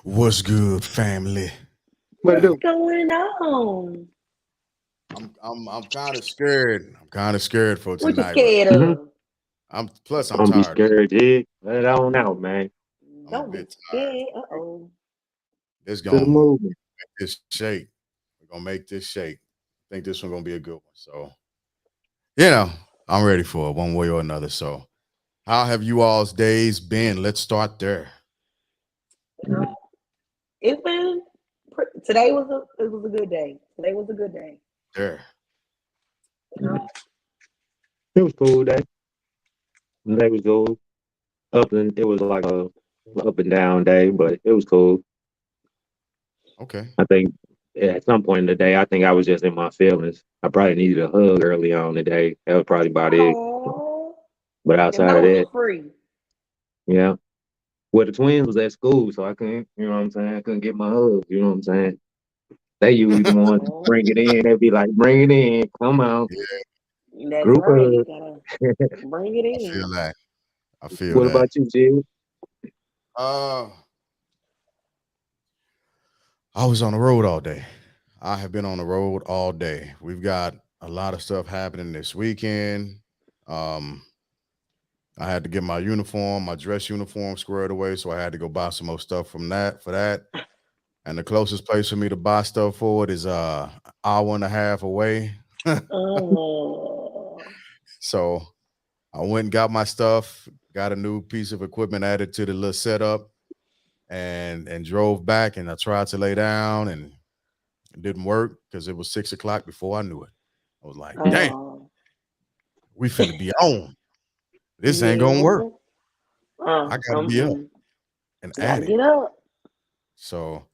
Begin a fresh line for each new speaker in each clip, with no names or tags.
What's good, family?
What to
What's
do?
going on?
I'm kind of scared. I'm kind of scared for
What you
tonight, but
scared
Mm-hmm.
of?
I'm
Don't be
tired.
scared, Jig. Let it on out, man.
I'm a
Don't be
bit tired.
scared. Uh-oh.
It's
To the
gonna
movement.
make this shake. We're gonna make this shake. I think this one gonna be a good one. So you know, I'm ready for it one way or another. So how have you all's days been? Let's start there.
Um, it's been today was a good day. Today was a good day.
There.
It was cool day. The day was cool. It was like a up and down day, but it was cool.
Okay.
I think at some point in the day, I think I was just in my feelings. I probably needed a hug early on today. That was probably about it.
Oh,
But
them
outside of
hoes
that,
are free.
yeah. Well, the twins was at school, so I couldn't, you know what I'm saying? I couldn't get my hug, you know what I'm saying? They usually the ones that
Oh,
bring it in. They'd be like, bring it in. Come on.
Yeah,
that's
Group
right. You
hug.
gotta bring it
I feel
in.
that. I feel
What
that.
about you, Jig?
Uh I was on the road all day. I have been on the road all day. We've got a lot of stuff happening this weekend. Um, I had to get my uniform, my dress uniform squared away, so I had to go buy some more stuff from that for that. And the closest place for me to buy stuff for it is an hour and a half away.
Oh,
So I went and got my stuff, got a new piece of equipment added to the little setup, and drove back. And I tried to lay down, and it didn't work because it was 6 o'clock before I knew it. I was like, damn,
oh,
we finna be on. This ain't gonna work.
yeah.
I gotta be up and at
Gotta
it.
get up.
So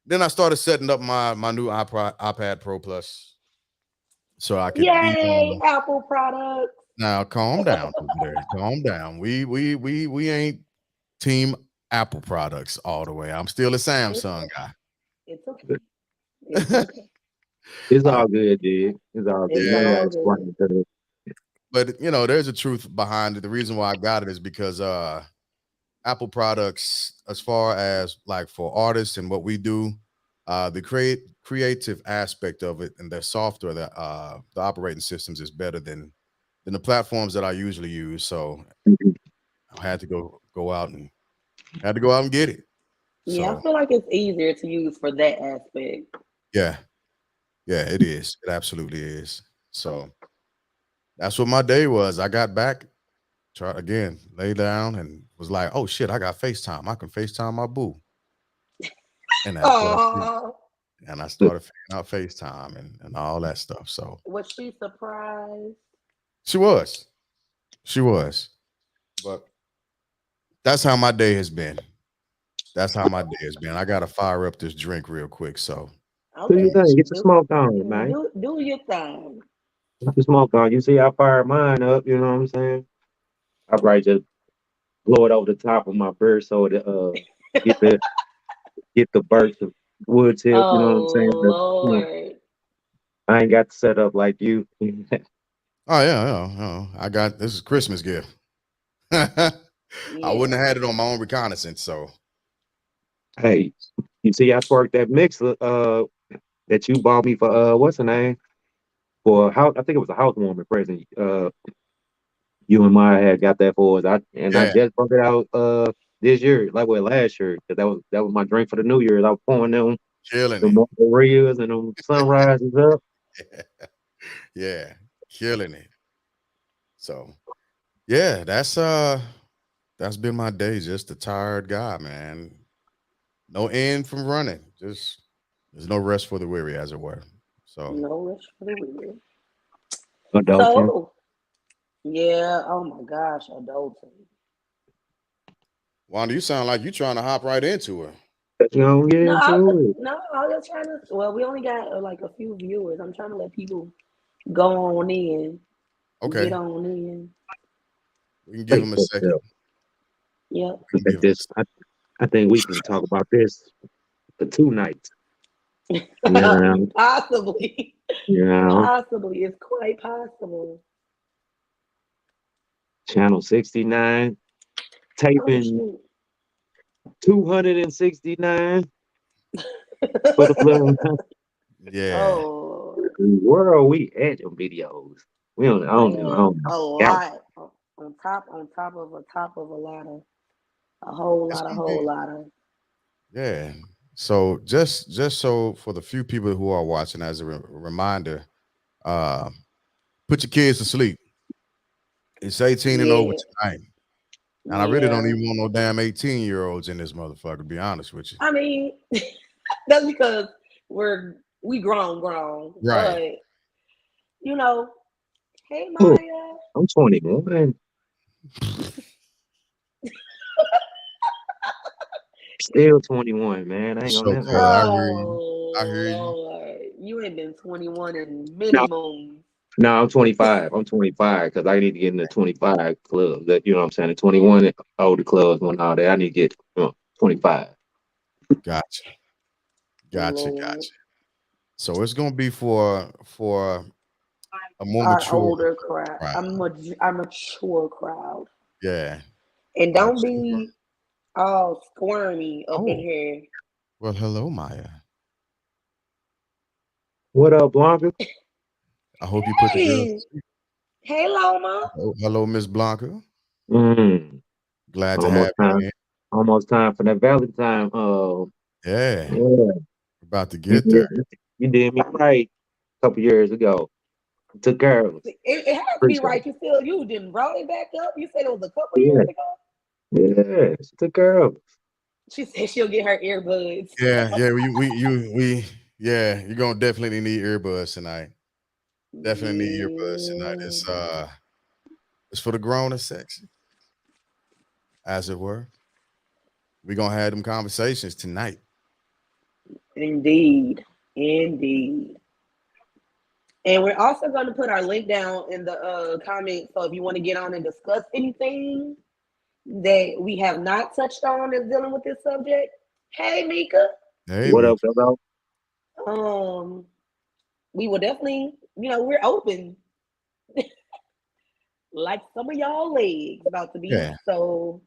then I started setting up my new iPad Pro Plus so I could be
Yay,
on.
Apple products.
Now calm down over there. Calm down. We ain't team Apple products all the way. I'm still a
It's
Samsung
okay.
guy.
It's okay. It's okay.
It's
I,
all good, Jig. It's all good.
It's
You ain't
yeah,
gotta
all good.
explain it to
but there's a truth behind it. The reason why I got it is because Apple products, as far as like for artists and what we do, the creative aspect of it and the software, the operating systems is better than the platforms that I usually use. So
the.
I had to go out and get it.
Yeah,
So
I feel like it's easier to use for that aspect.
yeah, yeah, it is. It absolutely is. So that's what my day was. I got back, tried again, lay down, and was like, "Oh shit, I got FaceTime. I can FaceTime my boo," and I fell asleep.
Oh,
And I started figuring out FaceTime and all that stuff. So
was she surprised?
she was, she was, but that's how my day has been. That's how my day has been. I gotta fire up this drink real quick. So
Do
Okay,
your
let me
thing.
see.
Get your
do
smoke on, man.
do your thing.
Get your smoke on. You see, I fired mine up. You know what I'm saying? I probably just blow it over the top of my bird so to get the get the burst of wood tip. You know what I'm saying?
Oh Lord.
I ain't got the setup like you.
Oh yeah. I got this is Christmas gift. I wouldn't
Yeah.
have had it on my own reconnaissance. So
Hey, you see, I twerked that mix that you bought me for what's the name for a house? I think it was a housewarming present. You and Maya had got that for us. I
yeah,
just broke it out this year, like well last year, because that was my drink for the New Year's. I was pouring
killing
the
it.
margaritas and them sunrises up.
Yeah, killing it. So yeah, that's been my day. Just a tired guy, man. No end from running. Just there's no rest for the weary, as it were. So
No rush for the weird.
Adulting.
So yeah, oh my gosh, adulting.
Wanda, you sound like you trying to hop right into her.
You know, get into it.
No, I was trying to. Well, we only got like a few viewers. I'm trying to let people go on in, get
Okay,
on in.
we can give him a
Facebook
second.
self.
Yep.
We
I
can
think
give him a
this.
second.
I think we can talk about this for 2 nights. Yeah,
Possibly.
yeah.
Possibly. It's quite possible.
Channel 69
Oh
taping
shoot.
269 for the bloodline.
Yeah,
Oh
Where are we at in videos? We don't. I don't know. I
man,
don't know.
a
Yeah.
lot on top of a lot of a whole
it's
lot, a
gonna
whole
be
lot of.
yeah. So just so for the few people who are watching, as a reminder, uh, put your kids to sleep. It's 18 and over
Yeah,
tonight. And I really don't
yeah.
even want no damn 18-year-olds in this motherfucker, to be honest with you.
I mean, that's because we grown,
Right.
but you know, hey
Oh,
Maya.
I'm 21. Still 21, man. I ain't
It's
gonna never.
okay. I hear you. I
Oh
hear you.
Lord, you ain't been 21 in many
No,
moons.
no, I'm 25. I'm 25 because I need to get in the 25 club. That you know what I'm saying. The 21 older clubs and all that. I need to get 25.
Gotcha. Gotcha.
Lord,
Gotcha. So it's gonna be for a more
our
mature
older crowd,
crowd.
our mature crowd,
Yeah.
and
A
don't
mature.
be all squirmy up in
Oh,
here.
well, hello, Maya.
What up, Blanca?
I hope you put the girls to
Hey,
sleep.
hey, Loma.
Hello, Miss Blanca.
Mm,
Glad to
almost
have you
time.
in.
Almost time for that Valentine.
Yeah.
Yeah,
About to
you
get there.
did, you did me right a couple years ago. Took care of us.
It has to be
Appreciate
right. You didn't roll it back up. You said it was a couple years
it.
ago.
Yeah, yeah. She took care of us.
She said she'll get her earbuds.
Yeah, yeah, yeah, you're gonna definitely need earbuds tonight. Definitely need earbuds tonight.
Yeah,
It's for the grown and sexy, as it were. We're gonna have them conversations tonight.
indeed, indeed. And we're also going to put our link down in the comments. So if you want to get on and discuss anything that we have not touched on as dealing with this subject, hey Mika,
Hey,
What up,
Mika.
though?
um, we will definitely, we're open like some of y'all legs about to be.
Yeah.
So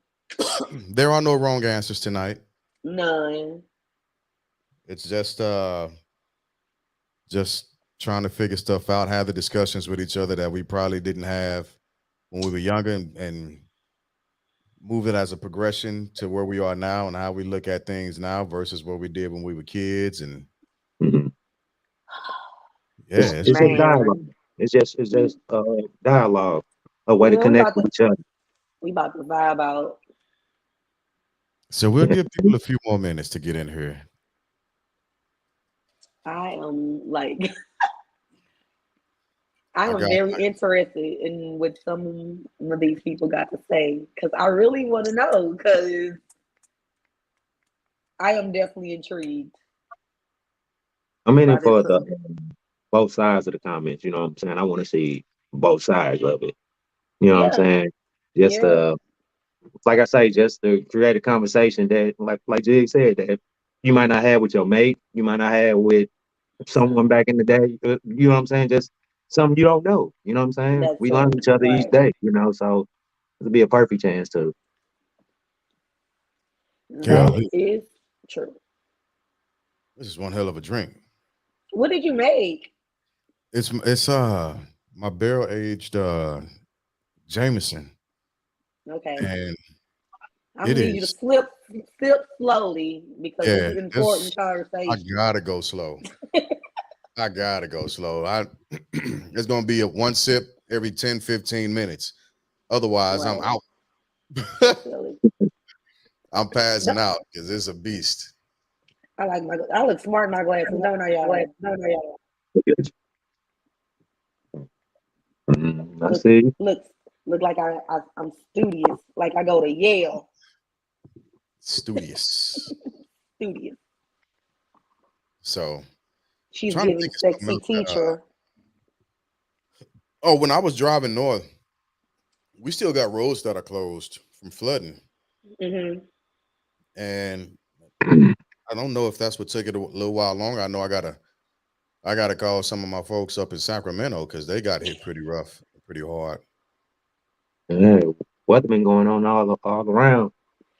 There are no wrong answers tonight.
none.
It's just trying to figure stuff out, have the discussions with each other that we probably didn't have when we were younger, and move it as a progression to where we are now and how we look at things now versus what we did when we were kids. And
Mhm.
yeah, it's
It's just
gonna be
dialogue.
Man,
It's just dialogue, a way to
man,
connect with each other.
we about to vibe out.
so we'll give people a few more minutes to get in here.
I am like I
I
am
got
very interested in what some of these people got to say because I really want to know because I am definitely intrigued
I'm in
by
it
this
for the
subject.
both sides of the comments. You know what I'm saying? I want to see both sides of it. You know what I'm
Yeah,
saying? Just
yeah,
like I say, just to create a conversation that, like Jig said, that you might not have with your mate, you might not have with someone back in the day. You know what I'm saying? Just something you don't know. You know what I'm saying?
that's
We learn
true.
each other each
Right.
day. So it'll be a perfect chance to.
That
golly,
is true.
this is one hell of a drink.
What did you make?
It's my barrel aged Jameson,
Okay.
and
I'm
it
gonna need you to
is
sip slowly because this
yeah.
is
This
important
I
conversation.
gotta go slow. I gotta go slow. I it's gonna be a one sip every 10, 15 minutes. Otherwise, I'm
Right.
out.
I feel it.
I'm passing
No,
out because it's a beast.
I look smart in my glasses, don't I, y'all?
I
Look,
see.
look, look like I'm studious, like I go to Yale.
Studious.
Studious.
So
She's
trying to
giving
think of something
sexy
else that
teacher.
oh, when I was driving north, we still got roads that are closed from flooding.
Hmm.
And I don't know if that's what took it a little while longer. I know I gotta call some of my folks up in Sacramento because they got hit pretty rough, pretty hard.
Yeah, weather been going on all around.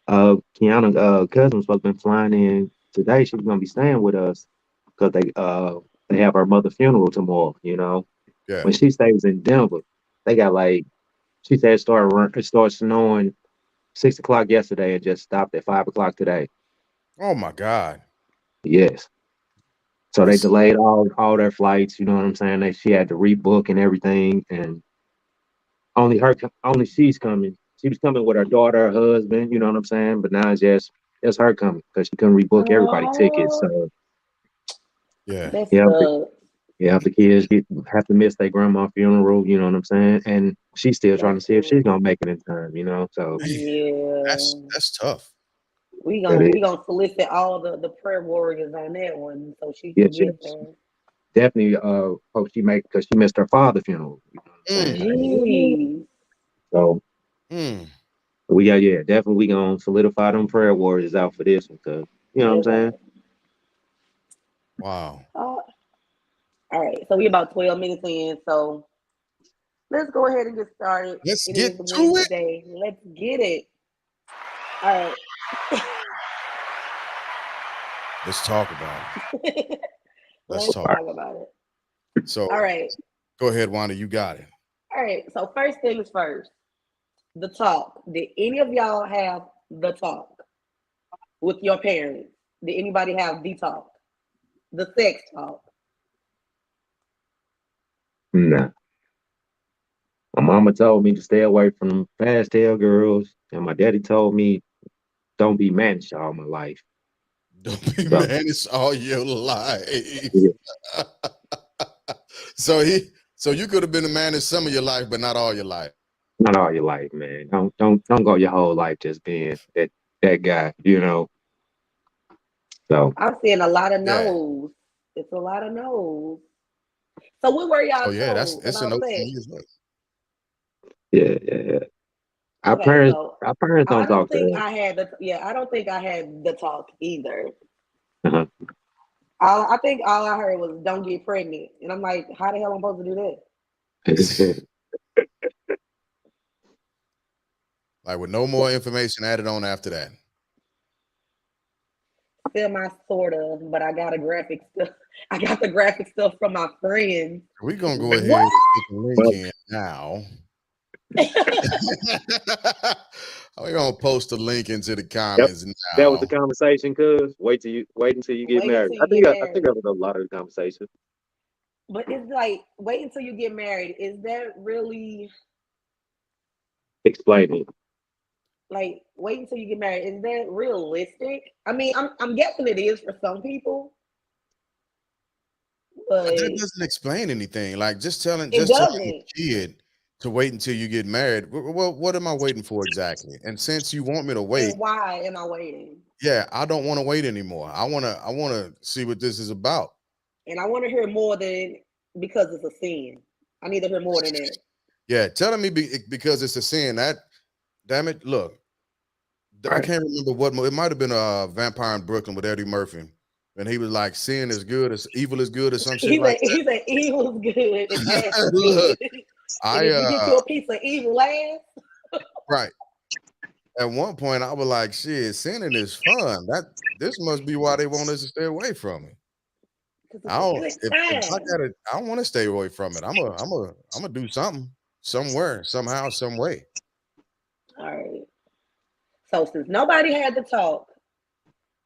Kiana cousin was supposed to be flying in today. She's gonna be staying with us because they have her mother funeral tomorrow, you know.
Yeah.
When she stays in Denver, they got like she said it started snowing 6 o'clock yesterday and just stopped at 5 o'clock today.
Oh my God.
Yes. So they
Listen.
delayed all their flights, you know what I'm saying? She had to rebook and everything, and only she's coming. She was coming with her daughter, her husband, you know what I'm saying? But now it's just her coming because she couldn't rebook everybody tickets.
Oh,
So
Yeah.
that's
yeah,
the
the kids have to miss their grandma funeral, you know what I'm saying? And she's still trying to
that's
see if she's
the
gonna make it in time, you know. So
Man,
yeah.
that's tough.
We
that
gonna
is
we gonna solicit all the prayer warriors on that one so she can
yes,
get
yes.
there.
Definitely hope she make because she missed her father's funeral, you know what I'm saying?
Mm,
Jeez.
So
mm.
we got definitely we gonna solidify them prayer warriors out for this one because you know what I'm saying?
Okay.
Wow.
Uh, all right. So we about 12 minutes in. So let's go ahead and get started.
Let's
It
get
is
to it.
Wednesday. Let's get it. All
Let's talk about it.
right.
Let's
Let's
talk.
talk about it. All
So
right.
go ahead, Wanda. You got it.
All right. So first things first, the talk. Did any of y'all have the talk with your parents? Did anybody have the talk? The sex talk?
Nah. My mama told me to stay away from them fast tail girls, and my daddy told me don't be managed all my life.
Don't be
So
managed all your life.
yeah,
So you could have been a man in some of your life, but not all your life.
not all your life, man. Don't go your whole life just being that guy, you know. So
I'm seeing a lot of
Yeah.
no's. It's a lot of no's. So what were
Oh
y'all
yeah,
told
that's a
about
note for
sex?
me as well.
yeah. Our
Okay,
parents
so
our parents
I
don't
don't
talk to
think
us.
I had the I don't think I had the talk either.
Uh-huh.
I think all I heard was "don't get pregnant," and I'm like, how the hell am I supposed to do that?
Like with no more information added on after that.
Feel my sort of, but I got a graphic stuff. I got the graphic stuff from my friends.
We're gonna go
What?
ahead and put the link
Well,
in now. We're gonna post the link into the
yep.
comments
That was the
now.
conversation, cuz wait until you get
Wait
married.
until you get
I think that
married.
was a lot of the conversation.
But it's like, wait until you get married. Is that really
Explaining.
like wait until you get married? Is that realistic? I mean, I'm guessing it is for some people,
But that
but
doesn't explain anything. Like
it
just telling your
doesn't.
kid to wait until you get married. Well, what am I waiting for exactly? And since you want me to
And
wait,
why am I waiting?
yeah, I don't want to wait anymore. I wanna see what this is about.
And I want to hear more than because it's a sin. I need to hear more than that.
Yeah, telling me because it's a sin. That damn it. Look, I
Right.
can't remember it might have been a Vampire in Brooklyn with Eddie Murphy, and he was like, "Sin is good, as evil is good," or some shit like
He said evil's good and ass
that.
is good.
Look,
And
I
if you get you a piece of evil ass,
right at one point I was like, "Shit, sinning is fun." This must be why they want us to stay away from it.
because
I
it's a
don't
good
if I
time.
got it, I don't want to stay away from it. I'm gonna do something somewhere somehow some way.
All right. So since nobody had to talk,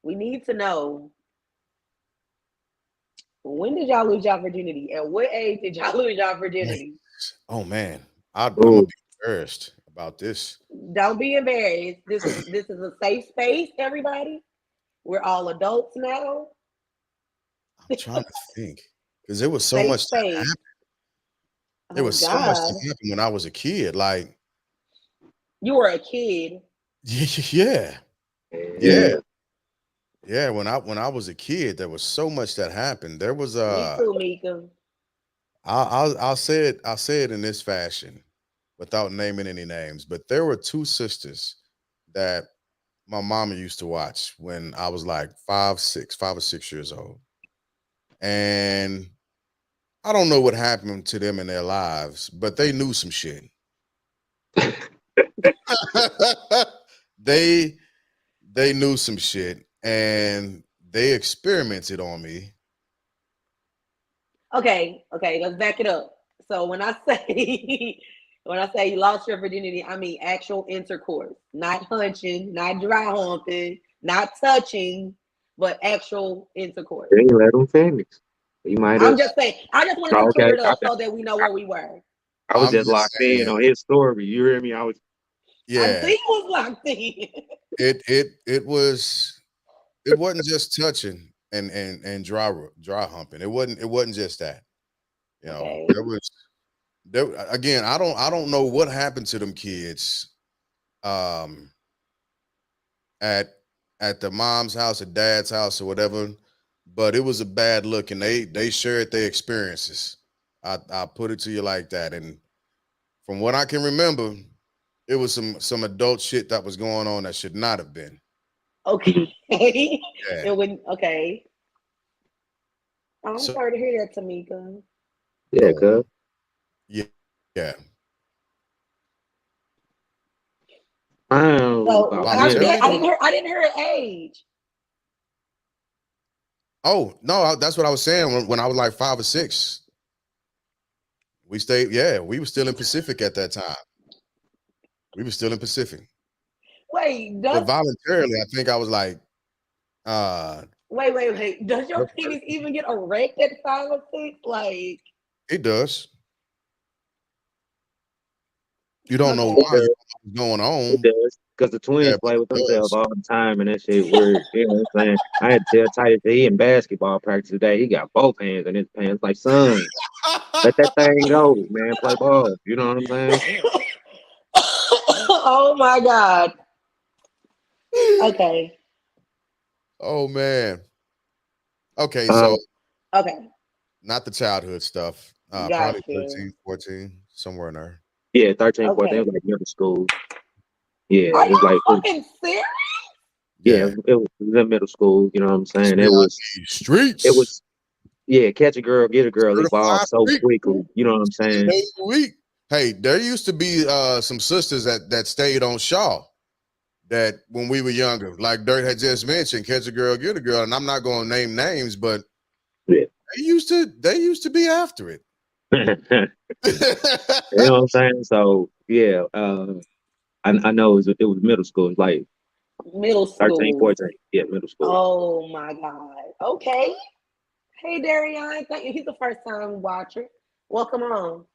we need to know when did y'all lose y'all virginity? At what age did y'all lose y'all
Man,
virginity?
oh man, I'm gonna
Oh,
be embarrassed about this.
Don't be embarrassed. This is a safe space, everybody. We're all adults now.
I'm trying to think because there was so
Safe
much that
space.
happened. There
Oh
was so much
God.
that happened when I was a kid. Like,
You were a kid.
yeah, yeah,
yeah.
yeah. When I was a kid, there was so much that happened. There was
Me too, Mika.
I'll say it in this fashion without naming any names, but there were two sisters that my mama used to watch when I was like 5 or 6 years old. And I don't know what happened to them in their lives, but they knew some shit. they they knew some shit and they experimented on me.
Okay, let's back it up. So when I say when I say you lost your virginity, I mean actual intercourse, not hunching, not dry humping, not touching, but actual intercourse.
They ain't let him finish. He might
I'm
have.
just saying. I just wanted to
Okay,
clear it up so that we know where we were.
I was
I'm
just
just
locked in
saying,
on his story. You hear me? I was.
I
yeah,
think was locked in.
it wasn't just touching and dry humping. It wasn't just that. You know,
Okay.
there again. I don't know what happened to them kids. Um, at the mom's house or dad's house or whatever, but it was a bad look, and they shared their experiences. I put it to you like that, and from what I can remember, it was some adult shit that was going on that should not have been.
Okay.
Yeah.
It wouldn't. Okay. I'm
So
sorry to hear that, Tamika.
Yeah, cuz.
yeah, yeah.
So
About
I,
10 or
Voluntarily
I
though.
didn't hear. I didn't hear her age.
Oh no, that's what I was saying when I was like 5 or 6. We stayed. Yeah, we were still in Pacific at that time. We were still in Pacific,
Wait,
but
does
voluntarily, I think I was like, uh,
wait. Does your penis even get erect at 5 or 6? Like,
it does. You don't know
it
okay.
why. You
does.
know what's going
It
on.
does. Because the
Yeah,
twins
but
play with
it
themselves
does.
all the time, and that shit weird. You know what I'm saying? I had to tell Titus that he in basketball practice today. He got both hands in his pants. Like, son, let that thing go, man. Play ball. You know what I'm saying?
Oh my God. Okay.
Oh man. Okay,
Uh,
so
Okay.
not the childhood stuff. Probably
Gotcha.
13, 14, somewhere in there.
yeah, 13, 14. It
Okay.
was like middle school. Yeah,
Are
it was like,
y'all fucking serious?
yeah,
Yeah.
it was in middle school. You know what I'm saying?
Stay out these
It
streets.
was, yeah, catch a girl, get a girl, evolved
Certified
so
freak
quickly. You know what I'm
7
saying?
days a week. Hey, there used to be some sisters that stayed on Shaw that when we were younger, like Dirt had just mentioned, catch a girl, get a girl. And I'm not gonna name names, but
Yeah.
they used to be after it.
You know what I'm saying? So yeah, I know it was middle school. It's like
Middle
13,
school.
14. Yeah, middle school.
Oh my God. Okay. Hey Darian, thank you. He's a first time watcher. Welcome on.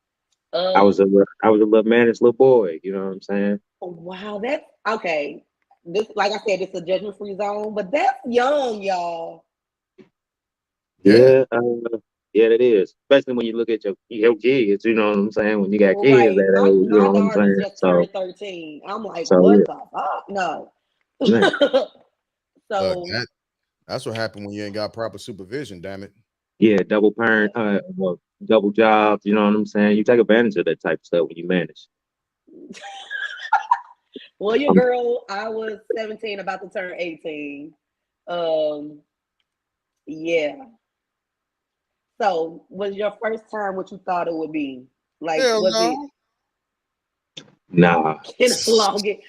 I was a little managed little boy. You know what I'm saying?
Wow, that's okay. This, like I said, it's a judgment free zone, but that's young, y'all.
Yeah.
Yeah, yeah, it is. Especially when you look at your kids. You know what I'm saying? When you got
Well,
kids
right.
that
My
age, you
my
know what I'm
daughters
saying?
just turned 13. I'm like,
So
what
yeah,
the fuck? No.
man.
Look,
So
that's what happened when you ain't got proper supervision, damn it.
Yeah, double parent, double jobs. You know what I'm saying? You take advantage of that type of stuff when you manage.
well, your
Um,
girl, I was 17, about to turn 18. Um, yeah. So was your first time what you thought it would be? Like,
Hell
was it
no.
nah,
can I log it?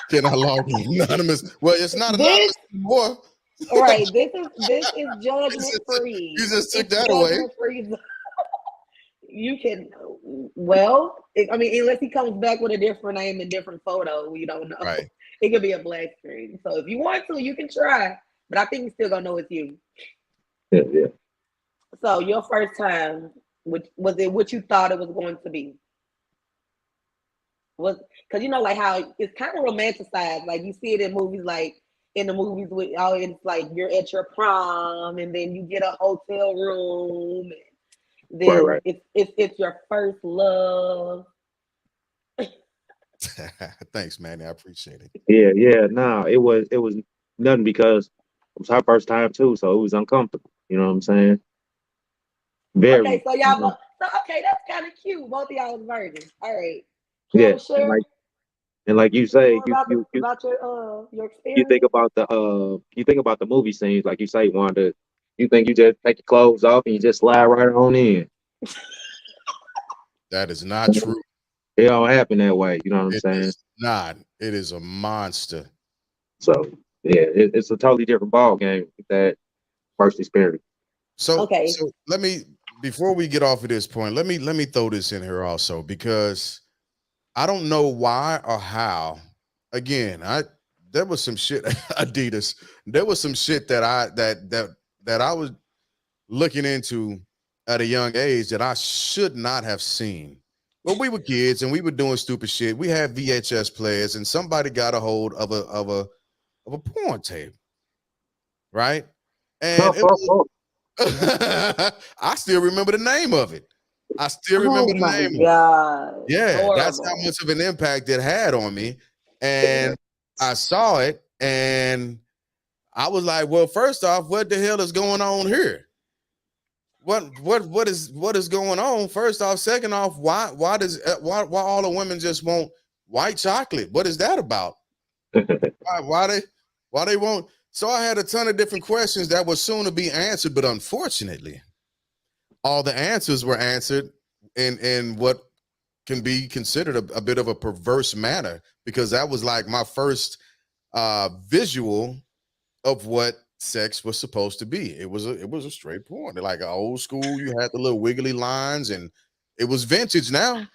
Can I log in anonymous? Well, it's not
This
anonymous anymore.
right. This is
You
judgment
just, you
free.
just took
It's
that away.
judgment free. You can, I mean, unless he comes back with a different name and different photo, we don't know.
Right.
It could be a black screen. So if you want to, you can try, but I think we still gonna know it's you.
yeah, yeah.
So your first time, which was it what you thought it was going to be? Was because you know like how it's kind of romanticized, like you see it in movies, like in the movies with oh it's like you're at your prom and then you get a hotel room, and
Right,
then
right.
it's your first love.
Thanks, man. I appreciate it.
Yeah, yeah. Nah, it was nothing because it was her first time too, so it was uncomfortable. You know what I'm saying?
Okay,
Very.
so y'all so okay, that's kind of cute, both of y'all was virgins. All right, care
Yeah,
to share
and like you say,
more about your
you think
experience?
about the movie scenes, like you say, Wanda. You think you just take your clothes off and you just slide right on in.
That is not true.
It don't happen that way. You know what I'm
It
saying?
is not. It is a monster.
So yeah, it's a totally different ball game with that first experience.
Okay.
So let me, before we get off of this point, let me throw this in here also, because I don't know why or how. Again, I there was some shit Adidas. There was some shit that I was looking into at a young age that I should not have seen. Well, we were kids and we were doing stupid shit. We had VHS players, and somebody got a hold of a porn tape, right? And it was I still remember the name of it. I still remember
Oh
the
my
name of it.
God.
Yeah, that's how
Horrible.
much of an impact it had on me. And I saw it and I was like, well, first off, what the hell is going on here? What is going on? First off, second off, why all the women just want white chocolate? What is that about? Why they won't? So I had a ton of different questions that were soon to be answered, but unfortunately, all the answers were answered in what can be considered a bit of a perverse manner, because that was like my first visual of what sex was supposed to be. It was a straight porn, like an old school. You had the little wiggly lines, and it was vintage. Now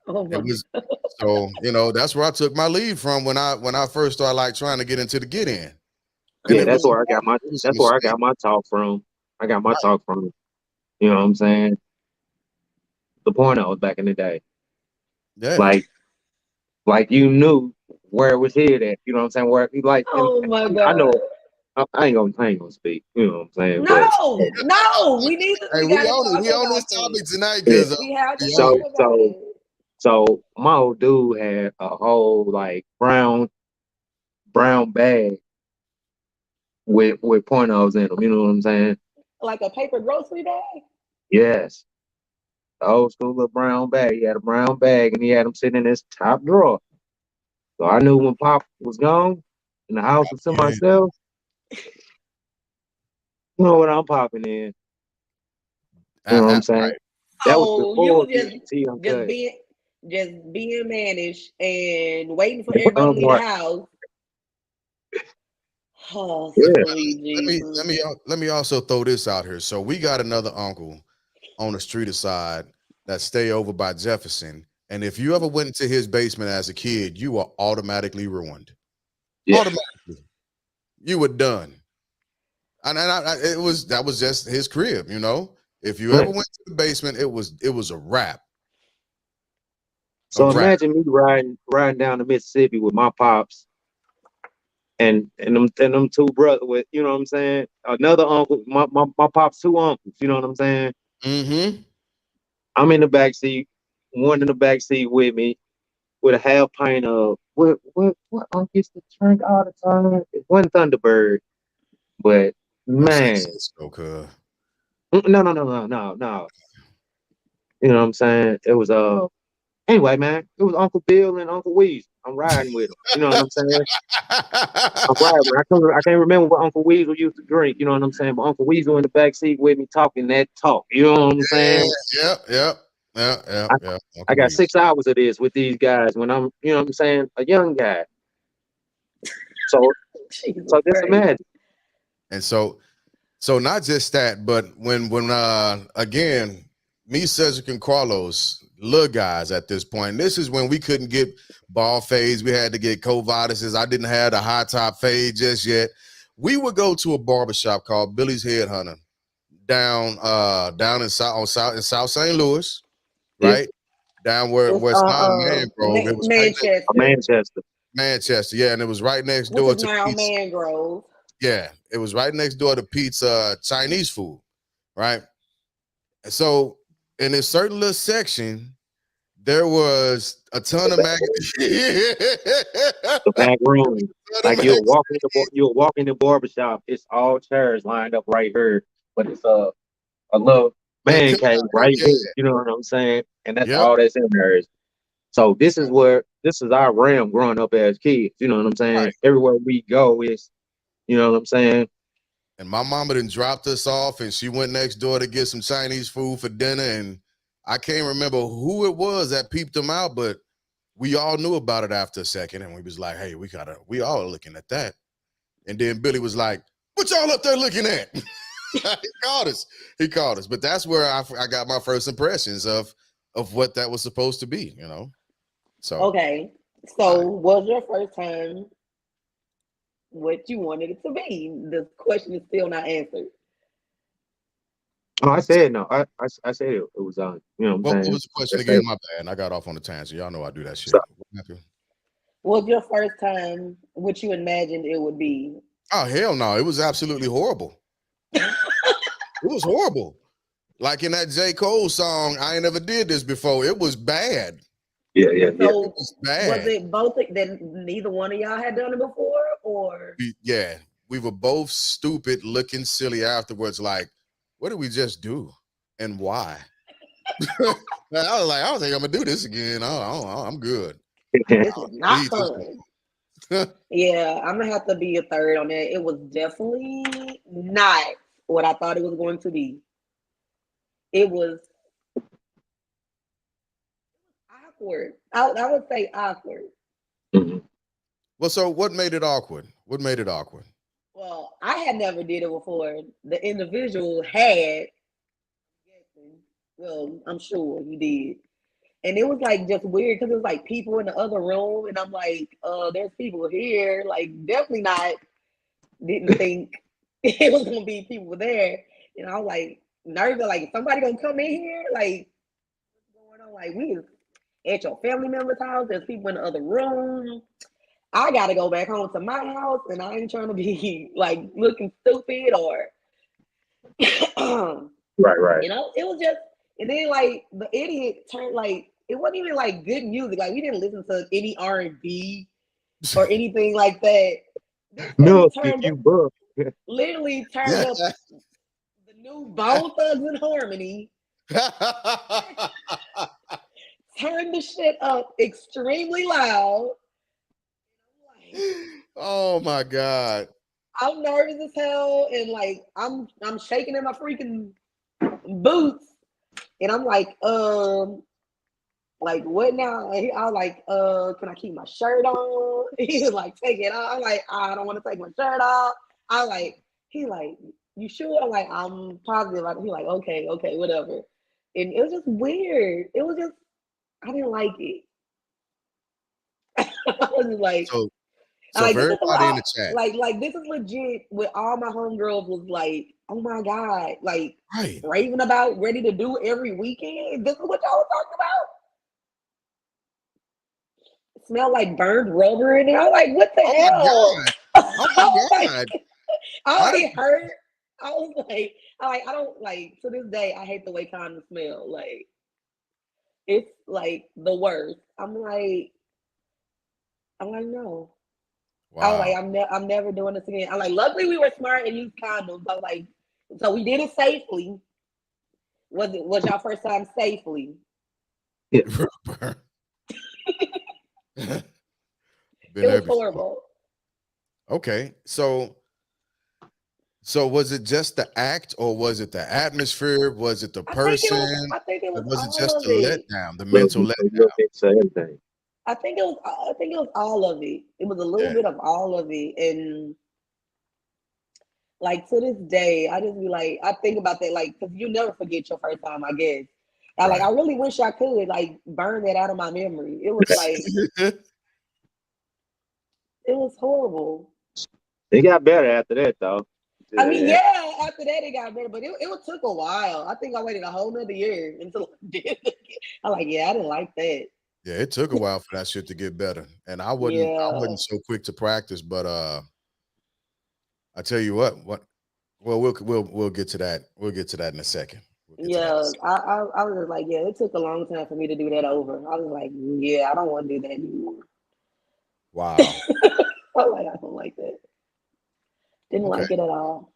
Oh
it
my.
was, so that's where I took my lead from when I first started like trying to get into the get in, and
Yeah,
it was it was a
that's where I
mistake.
got my talk from. I got my
Right.
talk from, you know what I'm saying? The pornos back in the day.
Yeah.
Like you knew where it was hid at, you know what I'm saying? Where you like and
Oh my
I
God.
know I ain't gonna speak, you know what I'm saying? But
No, no.
Hey,
We
we
gotta
on it.
talk
We on this
about this.
topic tonight
yeah.
because
We have to
we
talk
on
So
it.
about
so
it.
so my old dude had a whole like brown bag with pornos in them, you know what I'm saying?
Like a paper grocery bag.
Yes. The old school little brown bag. He had a brown bag and he had them sitting in his top drawer. So I knew when Pop was gone and the house was to
Yeah.
myself, you know what I'm popping in. You know what I'm saying?
Right.
That was
So you
before
was
BET
just
Uncut.
being just being mannish and waiting for everybody to leave the
Right.
house. Oh,
Let,
Yeah.
sweet
let me
Jesus.
let me let me also throw this out here. So we got another uncle on the street aside that stay over by Jefferson, and if you ever went into his basement as a kid, you were automatically ruined.
Yeah.
Automatically, you were done. And it was that was just his crib. If you ever
Right.
went to the basement, it was a wrap, a
So
wrap.
imagine me riding down the Mississippi with my pops and them two brothers with, you know what I'm saying? Another uncle, my pops two uncles, you know what I'm saying?
Mm-hmm.
I'm in the back seat, one in the back seat with me with a half pint of what uncle used to drink all the time? It wasn't Thunderbird, but
Don't say
man,
Cisco, cuz.
no. You know what I'm saying? It was anyway, man, it was Uncle Bill and Uncle Weezy. I'm riding with them. You know what I'm saying? I'm riding. I can't remember what Uncle Weasel used to drink. You know what I'm saying? But Uncle Weasel in the back seat with me talking that talk. You know what I'm
Yeah,
saying?
yep, yep, yep, yep,
I,
yep.
I
Uncle
got
Weezy.
6 hours of this with these guys when I'm, you know what I'm saying, a young guy. So
Jesus
so just
Christ.
imagine.
And so not just that, but when again, me, Cedric, and Carlos, little guys at this point. This is when we couldn't get ball fades. We had to get Coviduses. I didn't have the high top fade just yet. We would go to a barbershop called Billy's Headhunter down in South St. Louis,
Yeah,
right? Down where
It's
it's now Mangrove. It was right next
Manchester,
Manchester.
Manchester, yeah, and it was right next
which
door
is
to
now
Pete's.
Mangrove.
Yeah, it was right next door to Pete's Chinese food, right? And so in this certain little section, there was a
The
ton of
back,
magazines.
the back room.
Ton of
Like
magazines.
you'll walk in the barbershop, it's all chairs lined up right here, but it's a little
Little
man
cut
cave
out,
right
yeah.
here. You know what I'm saying? And that's
Yep.
all that's in there. So this is our realm growing up as kids. You know what I'm saying?
Right.
Everywhere we go is, you know what I'm saying?
And my mama done dropped us off and she went next door to get some Chinese food for dinner. And I can't remember who it was that peeped them out, but we all knew about it after a second, and we was like, hey, we all looking at that. And then Billy was like, what y'all up there looking at? He called us. He called us. But that's where I got my first impressions of what that was supposed to be, you know. So
Okay. So was your first time what you wanted it to be? The question is still not answered.
Oh, I said no. I said it was you know what I'm
what
saying?
was the question
Let's say,
again? My bad. I got off on the tangent. Y'all know I do that
so,
shit. What happened?
Was your first time what you imagined it would be?
Oh, hell no. It was absolutely horrible. It was horrible. Like in that J. Cole song, I ain't never did this before. It was bad.
yeah.
It
So
was
was
bad.
it both that neither one of y'all had done it before, or
Yeah. We were both stupid, looking silly afterwards. Like, what did we just do? And why? I was like, I don't think I'm gonna do this again. I'm good.
this was not
Leave this
fun?
alone.
Yeah, I'm gonna have to be a third on that. It was definitely not what I thought it was going to be. It was awkward. I would say awkward.
Mhm.
Well, so what made it awkward? What made it awkward?
Well, I had never did it before. The individual had, well, I'm sure he did. And it was like just weird because it was like people in the other room, and I'm like, there's people here. Like, definitely not. Didn't think it was gonna be people there. And I was like nervous, like somebody gonna come in here, like what's going on? Like we at your family member's house, there's people in the other room. I gotta go back home to my house, and I ain't trying to be like looking stupid or
Right.
you know, it was just, and then like the idiot turned like it wasn't even like good music. Like we didn't listen to any R&B or anything like that. This
No,
thing
if
turned
you book.
literally turned up the new Bone Thugs and Harmony, turned the shit up extremely loud. Like,
Oh my God.
I'm nervous as hell, and like I'm shaking in my freaking boots, and I'm like what now? I was like, can I keep my shirt on? He was like, take it off. I'm like, I don't want to take my shirt off. I like, he like, you sure? I'm like, I'm positive. Like, he like, okay, whatever. And it was just weird. It was just, I didn't like it. I was just like,
So
I'm
so
like
for
this is
everybody in the chat,
like this is legit. With all my homegirls was like, oh my god, like
right?
raving about, ready to do every weekend. This is what y'all was talking about. Smell like burned rubber in it. I'm like, what the
Oh my
hell?
God. Oh
I
my
was like,
God.
I
How
don't
did
get hurt. I was like, I don't like to this day. I hate the way condoms smell. Like it's like the worst. I'm like no. I was
wow.
like, I'm never doing this again. I'm like, luckily we were smart and used condoms. I was like, so we did it safely. Was y'all first time safely?
Yeah.
Been
It
there
was
before.
horrible.
Okay. So was it just the act, or was it the atmosphere? Was it the person?
I think it
Or
was
was it
all
just
of
the
it.
letdown, the
Little,
mental letdown?
little bits of everything.
I think it was all of it. It was a little
Yeah.
bit of all of it. And like to this day, I just be like, I think about that, like, because you never forget your first time, I guess. I
Right.
really wish I could like burn that out of my memory. It was like it was horrible.
It got better after that, though.
I mean,
Yeah.
yeah, after that it got better, but it took a while. I think I waited a whole nother year until I did it again. I'm like, yeah, I didn't like that.
Yeah, it took a while for that shit to get better. And I
Yeah.
wasn't so quick to practice, but I tell you what well we'll get to that. We'll get to that in a second. We'll get to that in a
Yeah,
second.
I was just like, yeah, it took a long time for me to do that over. I was like, yeah, I don't want to do that anymore.
Wow.
I'm like, I don't like that. Didn't
Okay.
like it at all.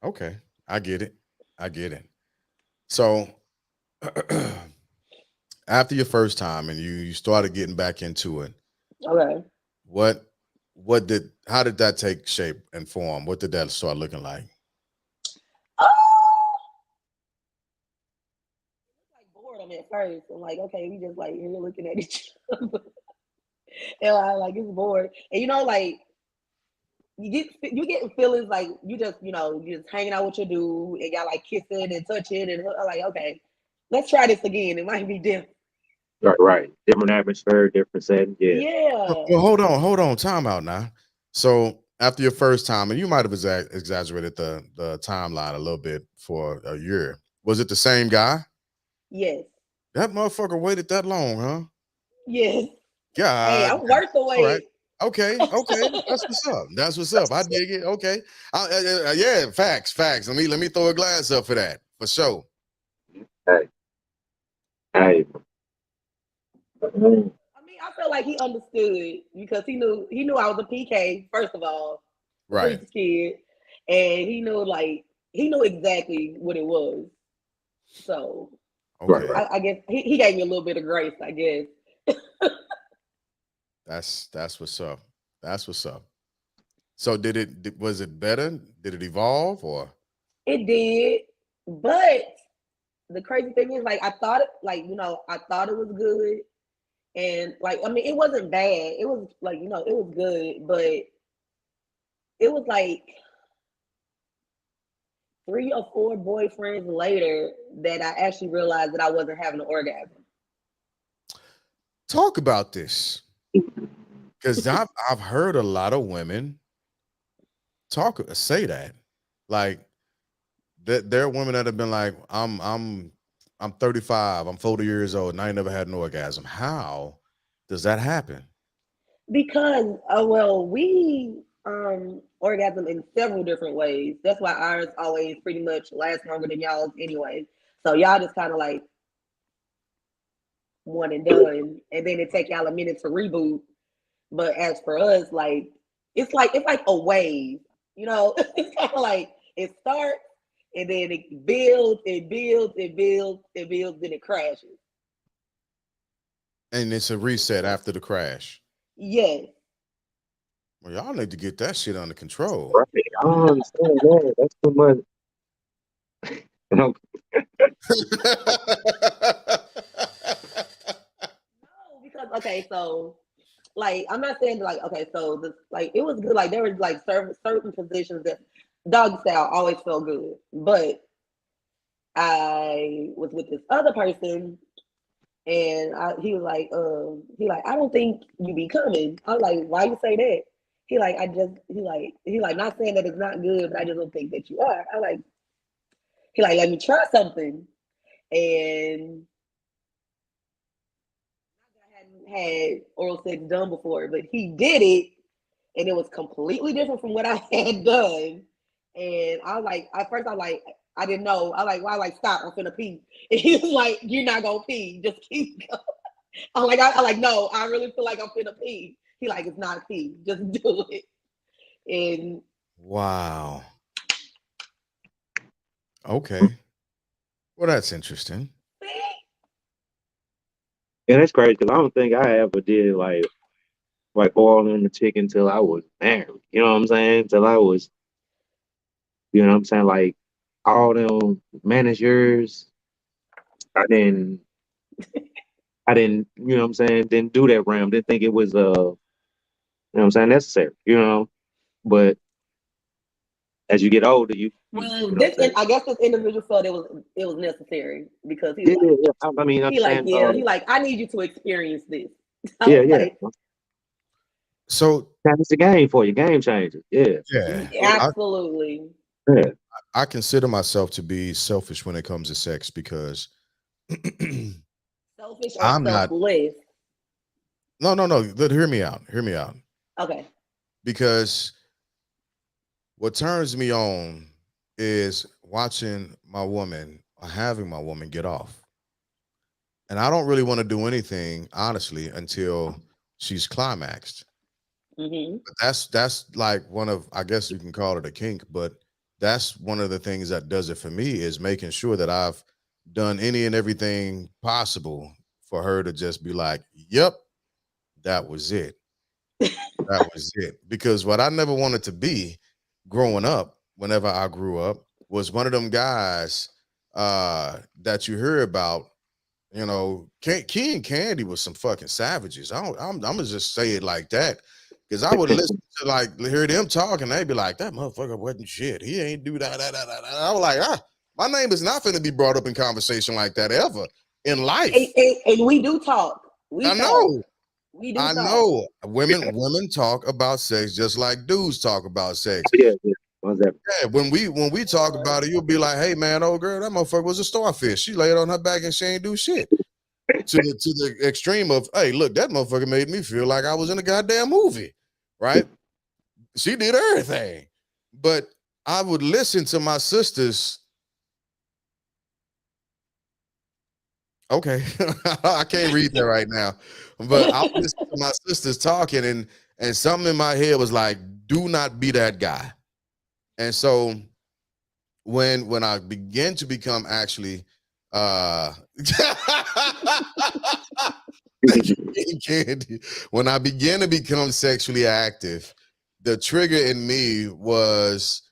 Okay. I get it. I get it. So after your first time and you started getting back into it,
Okay.
what how did that take shape and form? What did that start looking like?
Oh, like boredom them at first. I'm like, okay, we just like here looking at each other. And I like it's bored. And like you get feelings like you just hanging out with your dude and y'all like kissing and touching and I'm like, okay, let's try this again. It might be different.
Right. Different atmosphere, different setting. Yeah.
Yeah.
Well, hold on, time out now. So after your first time, and you might have exaggerated the timeline a little bit for a year. Was it the same guy?
Yes.
That motherfucker waited that long, huh?
Yes. Hey,
God.
I'm worth the
All right.
wait.
Okay. That's what's up. That's what's up. I dig it. Okay. Yeah. Facts. Let me throw a glass up for that. For sure.
Hey. Hey.
I mean, I felt like he understood because he knew I was a PK, first of all, a
Right.
preacher kid. And he knew exactly what it was. So
Right.
Okay.
I guess he gave me a little bit of grace, I guess.
That's what's up. That's what's up. So was it better? Did it evolve or
It did. But the crazy thing is like I thought I thought it was good. And like I mean it wasn't bad. It was like, it was good, but it was like 3 or 4 boyfriends later that I actually realized that I wasn't having an orgasm.
talk about this? Because I've heard a lot of women say that. Like that there are women that have been like, I'm 35, I'm 40 years old, and I ain't never had an orgasm. How does that happen?
Because we orgasm in several different ways. That's why ours always pretty much lasts longer than y'all's anyway. So y'all just kind of like one and done, and then it take y'all a minute to reboot. But as for us, like it's like a wave, it's kind of like it starts and then it builds, then it crashes.
And it's a reset after the crash.
Yes.
Well, y'all need to get that shit under control.
Right. I don't understand that. That's too much.
No, because okay, so like I'm not saying like okay, so this like it was good. Like there was like certain positions that dog style always felt good, but I was with this other person and he was like, I don't think you be coming. I was like, why you say that? He like not saying that it's not good, but I just don't think that you are. He like, let me try something. And I hadn't had oral sex done before, but he did it and it was completely different from what I had done. And I was like, at first I was like, I didn't know. I like, why like stop, I'm finna pee. And he was like, you're not gonna pee, just keep going. I like, no, I really feel like I'm finna pee. He like, it's not pee, just do it. And
Wow. Okay. Well, that's interesting.
Yeah, that's crazy because I don't think I ever did like oil on the chicken till I was married. You know what I'm saying? Till I was, you know what I'm saying? Like all them managers, I didn't, you know what I'm saying? Didn't do that round. Didn't think it was, you know what I'm saying, necessary. You know, but as you get older, you know what I'm saying?
I guess this individual felt it was necessary because he
Yeah,
was
yeah,
like,
yeah. I mean, understand.
I need you to experience this. I
Yeah,
was
yeah.
like,
So
Change the game for you, game changer. Yeah,
yeah,
absolutely.
yeah.
I consider myself to be selfish when it comes to sex because
Selfish or
I'm not.
selfless.
No. Hear me out. Hear me out.
Okay.
Because what turns me on is watching my woman or having my woman get off. And I don't really want to do anything, honestly, until she's climaxed.
Hmm.
But that's like one of, I guess you can call it a kink, but that's one of the things that does it for me is making sure that I've done any and everything possible for her to just be like, yep, that was it. That was it. Because what I never wanted to be growing up, whenever I grew up, was one of them guys that you hear about. You know, Key and Candy was some fucking savages. I'm gonna just say it like that, because I would listen to like hear them talking. They'd be like, "That motherfucker wasn't shit. He ain't do that." I was like, my name is not going to be brought up in conversation like that ever in life.
And we do talk. We
I
talk.
know.
We do
I
talk.
know. Women talk about sex just like dudes talk about sex.
Yeah. What's that?
Yeah, when we talk about it, you'll be like, "Hey man, old girl, that motherfucker was a starfish. She laid on her back and she ain't do shit." To the extreme of, "Hey, look, that motherfucker made me feel like I was in a goddamn movie," right? She did everything, but I would listen to my sisters. Okay, I can't read that right now, but I listen to my sisters talking, and something in my head was like, "Do not be that guy." And so when I began to become actually thank you, Candy. When I began to become sexually active, the trigger in me was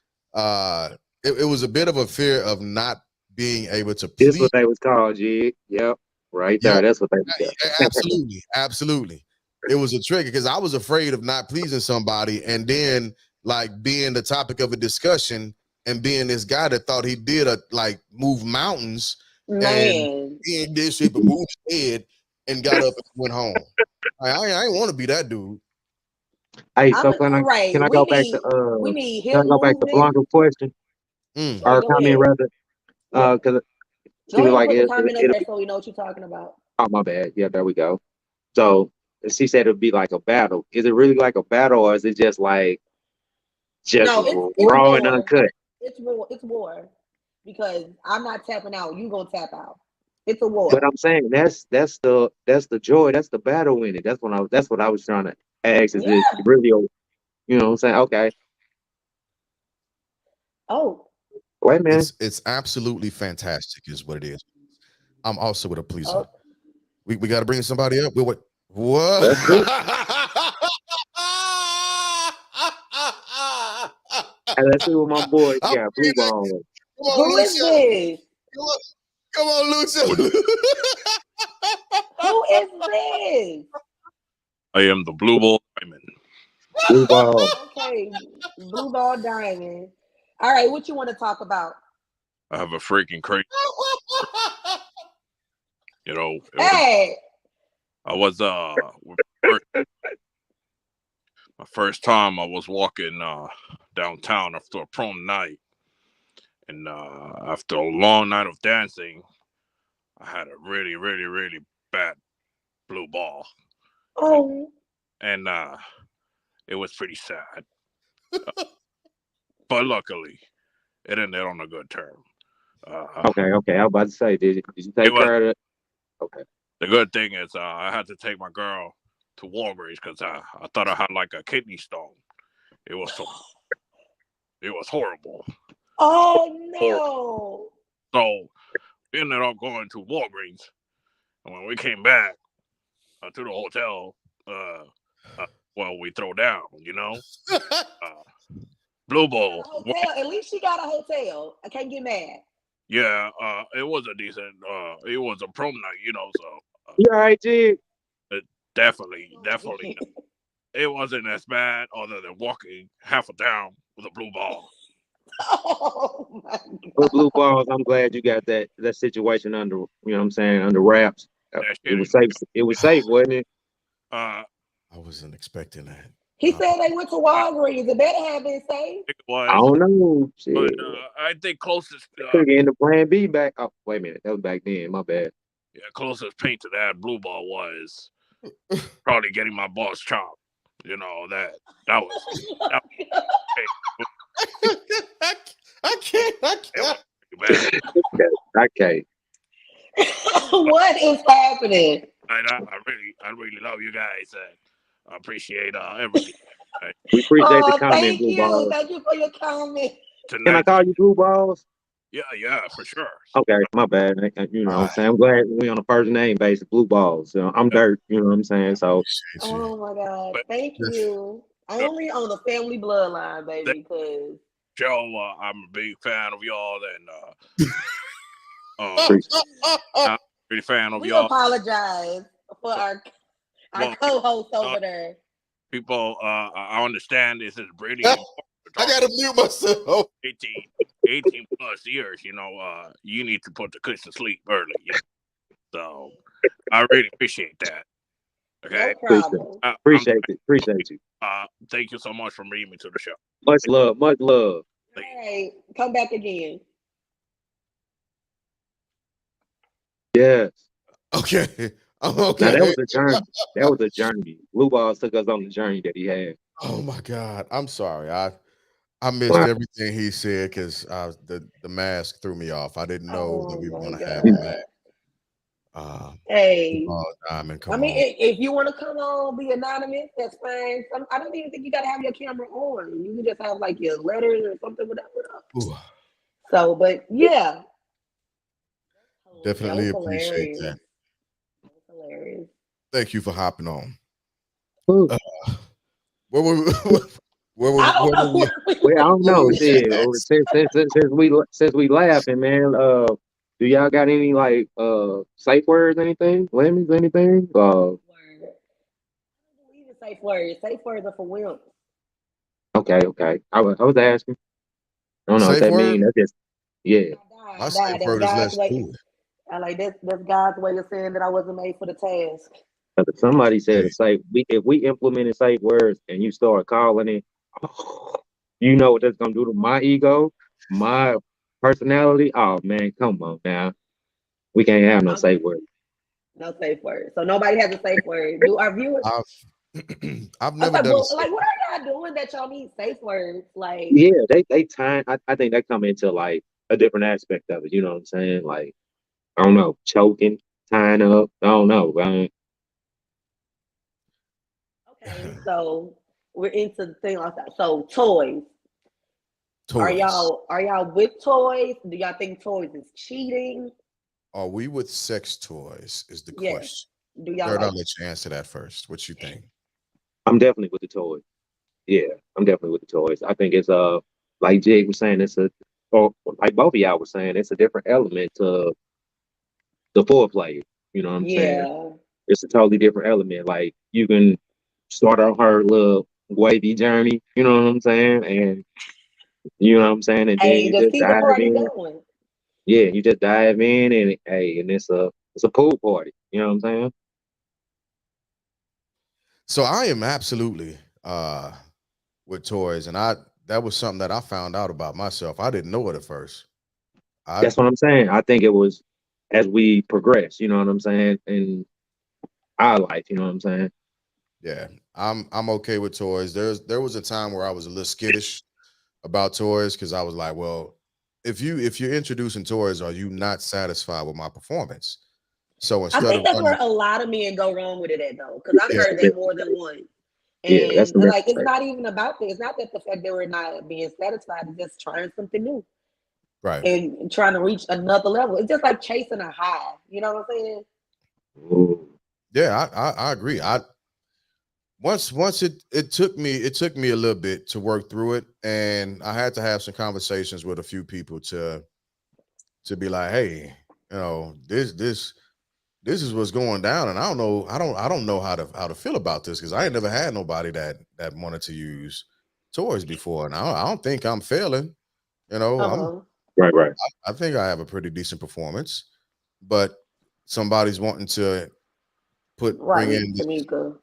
it was a bit of a fear of not being able to
This
please.
what they was called, G. Yep. Right
Yep,
there. That's what they was called.
absolutely, absolutely. It was a trigger because I was afraid of not pleasing somebody and then like being the topic of a discussion and being this guy that thought he did like move mountains and
Man.
he ain't did shit but moved his head and got up and went home. I ain't want to be that dude.
Hey,
I'm
so
all right.
can I go back to
We need
can I
hip
go back to
movement.
Blanca's question
Mm.
Sure,
or
go
comment
ahead.
rather?
Yeah.
Because
Go
she was
ahead and
like
put the comment up
it'll
there
be.
so we know what you're talking about.
Oh, my bad. Yeah, there we go. So she said it'd be like a battle. Is it really like a battle, or is it just
No, it's
raw and
war.
uncut?
It's war. It's war. Because I'm not tapping out. You gonna tap out. It's a
But
war.
I'm saying that's the joy, that's the battle in it. That's what I was trying to ask. Is it
Yeah.
really you know what I'm saying? Okay,
Oh.
wait a minute.
It's absolutely fantastic, is what it is. I'm also with a pleaser.
Oh.
We got to bring somebody up. What?
Let's do it. Hey, let's see what my boy
I'm
got. Blue
bringing that.
ball.
Come on,
Who is
Lucio.
this?
Come on, Lucio.
Who is this?
I am the Blue Ball Diamond.
Blue ball.
Okay. Blue ball diamond. All right, what you want to talk about?
I have a freaking crazy, you know. It was,
Hey.
I was first, my first time I was walking downtown after a prom night, and after a long night of dancing, I had a really, really, really bad blue ball,
Oh.
and it was pretty sad. But luckily, it ended on a good term.
Okay, okay. I was about to say, did you
It
take
was
care of it? Okay.
the good thing is I had to take my girl to Walgreens because I thought I had like a kidney stone. It was so it was horrible.
Oh
Horrible.
no.
So we ended up going to Walgreens, and when we came back to the hotel, uh, well, we throw down, Blue
Got
Ball.
a hotel. At least she got a hotel. I can't get mad.
Yeah, it was a decent. It was a prom night, so
You all right, G?
it definitely, it wasn't as bad other than walking half a down with a blue ball.
Oh my
With
god.
blue balls, I'm glad you got that situation under, you know what I'm saying, under wraps.
That
It
shit
was
ain't.
safe. It was safe, wasn't it?
Uh,
I wasn't expecting that.
He said they went to
I
Walgreens. It better have been safe.
think it
I
was,
don't know.
but
Shit.
I think closest,
Could get into Plan B back. Oh, wait a minute. That was back then. My bad.
yeah, closest paint to that blue ball was probably getting my boss chopped. That was that
I can't.
it was pretty bad.
Okay.
What is happening?
I really love you guys and I appreciate everything. Uh,
We appreciate the
Oh,
comment,
thank
blue
you.
balls.
Thank you for your comment.
Can I
tonight,
call you blue balls?
yeah, for sure.
Okay, my bad. You know what I'm
I
saying? I'm glad we on a first name basis, blue balls. I'm
Yeah,
Dirt, you know what I'm saying? So,
appreciate you.
Oh my God.
but
Thank you. Only on the family bloodline,
that
baby, because
show, I'm a big fan of y'all, and uh,
appreciate
I, Pretty fan of
We
y'all.
apologize for our
Well,
co-host over there.
people, I understand this is pretty
I
important.
gotta mute myself.
18 plus years, you need to put the kids to sleep early. So I really appreciate that. Okay.
No problem.
Appreciate you.
Thank you so much for bringing me to the show.
Much love, much love.
All right, come back again.
Yes.
Okay. I'm
Now
okay.
that was a journey. That was a journey. Blue Balls took us on the journey that he had.
Oh my God. I'm sorry. I missed
Wow.
everything he said because the mask threw me off. I didn't know that
Oh
we were
my
gonna have a mask.
God. Hey,
Diamond,
I
come
mean,
on.
if you want to come on, be anonymous, that's fine. I don't even think you got to have your camera on. You can just have like your letters or something, whatever.
Ooh,
So, but yeah. That
definitely
was
appreciate
hilarious.
that.
That was hilarious.
Thank you for hopping on.
Ooh.
Where were we?
I don't
Where
know
were we?
what we
Well, I don't
Where were
know.
we
Shit.
at?
Since we laughing, man. Do y'all got any like safe words, anything, lemons, anything?
word. I don't believe in safe words. Safe words are for wimps.
Okay. I was asking. I don't know what
Safe
that
word?
means. That's just yeah.
My
Die.
safe
That's
word is
God's
let's
way.
do it.
I like that's God's way of saying that I wasn't made for the task.
But somebody said
Hey,
a safe. If we implemented safe words and you start calling it, you know what that's gonna do to my ego, my personality. Oh man, come on now. We can't have no
I'm,
safe words.
no safe word. So nobody has a safe word. Do our viewers?
I've I've
I was
never
like,
done a
well,
safe
like, what are y'all doing that y'all need safe words? Like,
Yeah, they time. I think they come into like a different aspect of it. You know what I'm saying? Like I don't know, choking, tying up. I don't know.
okay, so we're into the thing like that. So toys.
toys.
Are y'all with toys? Do y'all think toys is cheating?
Are we with sex toys? Is the
Yes.
question.
Do y'all
Third, I'll
like?
let you answer that first. What you think?
I'm definitely with the toys. Yeah, I'm definitely with the toys. I think it's like Jig was saying, or like both of y'all was saying, it's a different element to the foreplay. You know what I'm saying?
Yeah.
It's a totally different element. Like you can start on her little wavy journey. You know what I'm saying? And you know what I'm saying? And then
Hey,
you
just
just
keep the
dive
party
in.
going.
Yeah, you just dive in, and hey, and it's a pool party. You know what I'm saying?
So I am absolutely with toys, and I that was something that I found out about myself. I didn't know it at first. I
That's what I'm saying. I think it was as we progress. You know what I'm saying? In our life. You know what I'm saying?
Yeah, I'm okay with toys. There was a time where I was a little skittish about toys because I was like, well, if you're introducing toys, are you not satisfied with my performance? So
I
instead
think
of
that's where
running,
a lot of men go wrong with it at though, because I've
yeah,
heard that more than once.
Yeah, that's
And
the
like,
next
it's
mistake.
not even about that. It's not that the fact that we're not being satisfied. It's just trying something new
right?
and trying to reach another level. It's just like chasing a high. You know what I'm saying?
Ooh.
Yeah, I agree. I once it took me a little bit to work through it, and I had to have some conversations with a few people to be like, hey, this is what's going down, and I don't know how to feel about this because I ain't never had nobody that wanted to use toys before, and I don't think I'm failing.
Uh-huh.
Right.
I think I have a pretty decent performance, but somebody's wanting to bring
Right,
in this,
Tamika.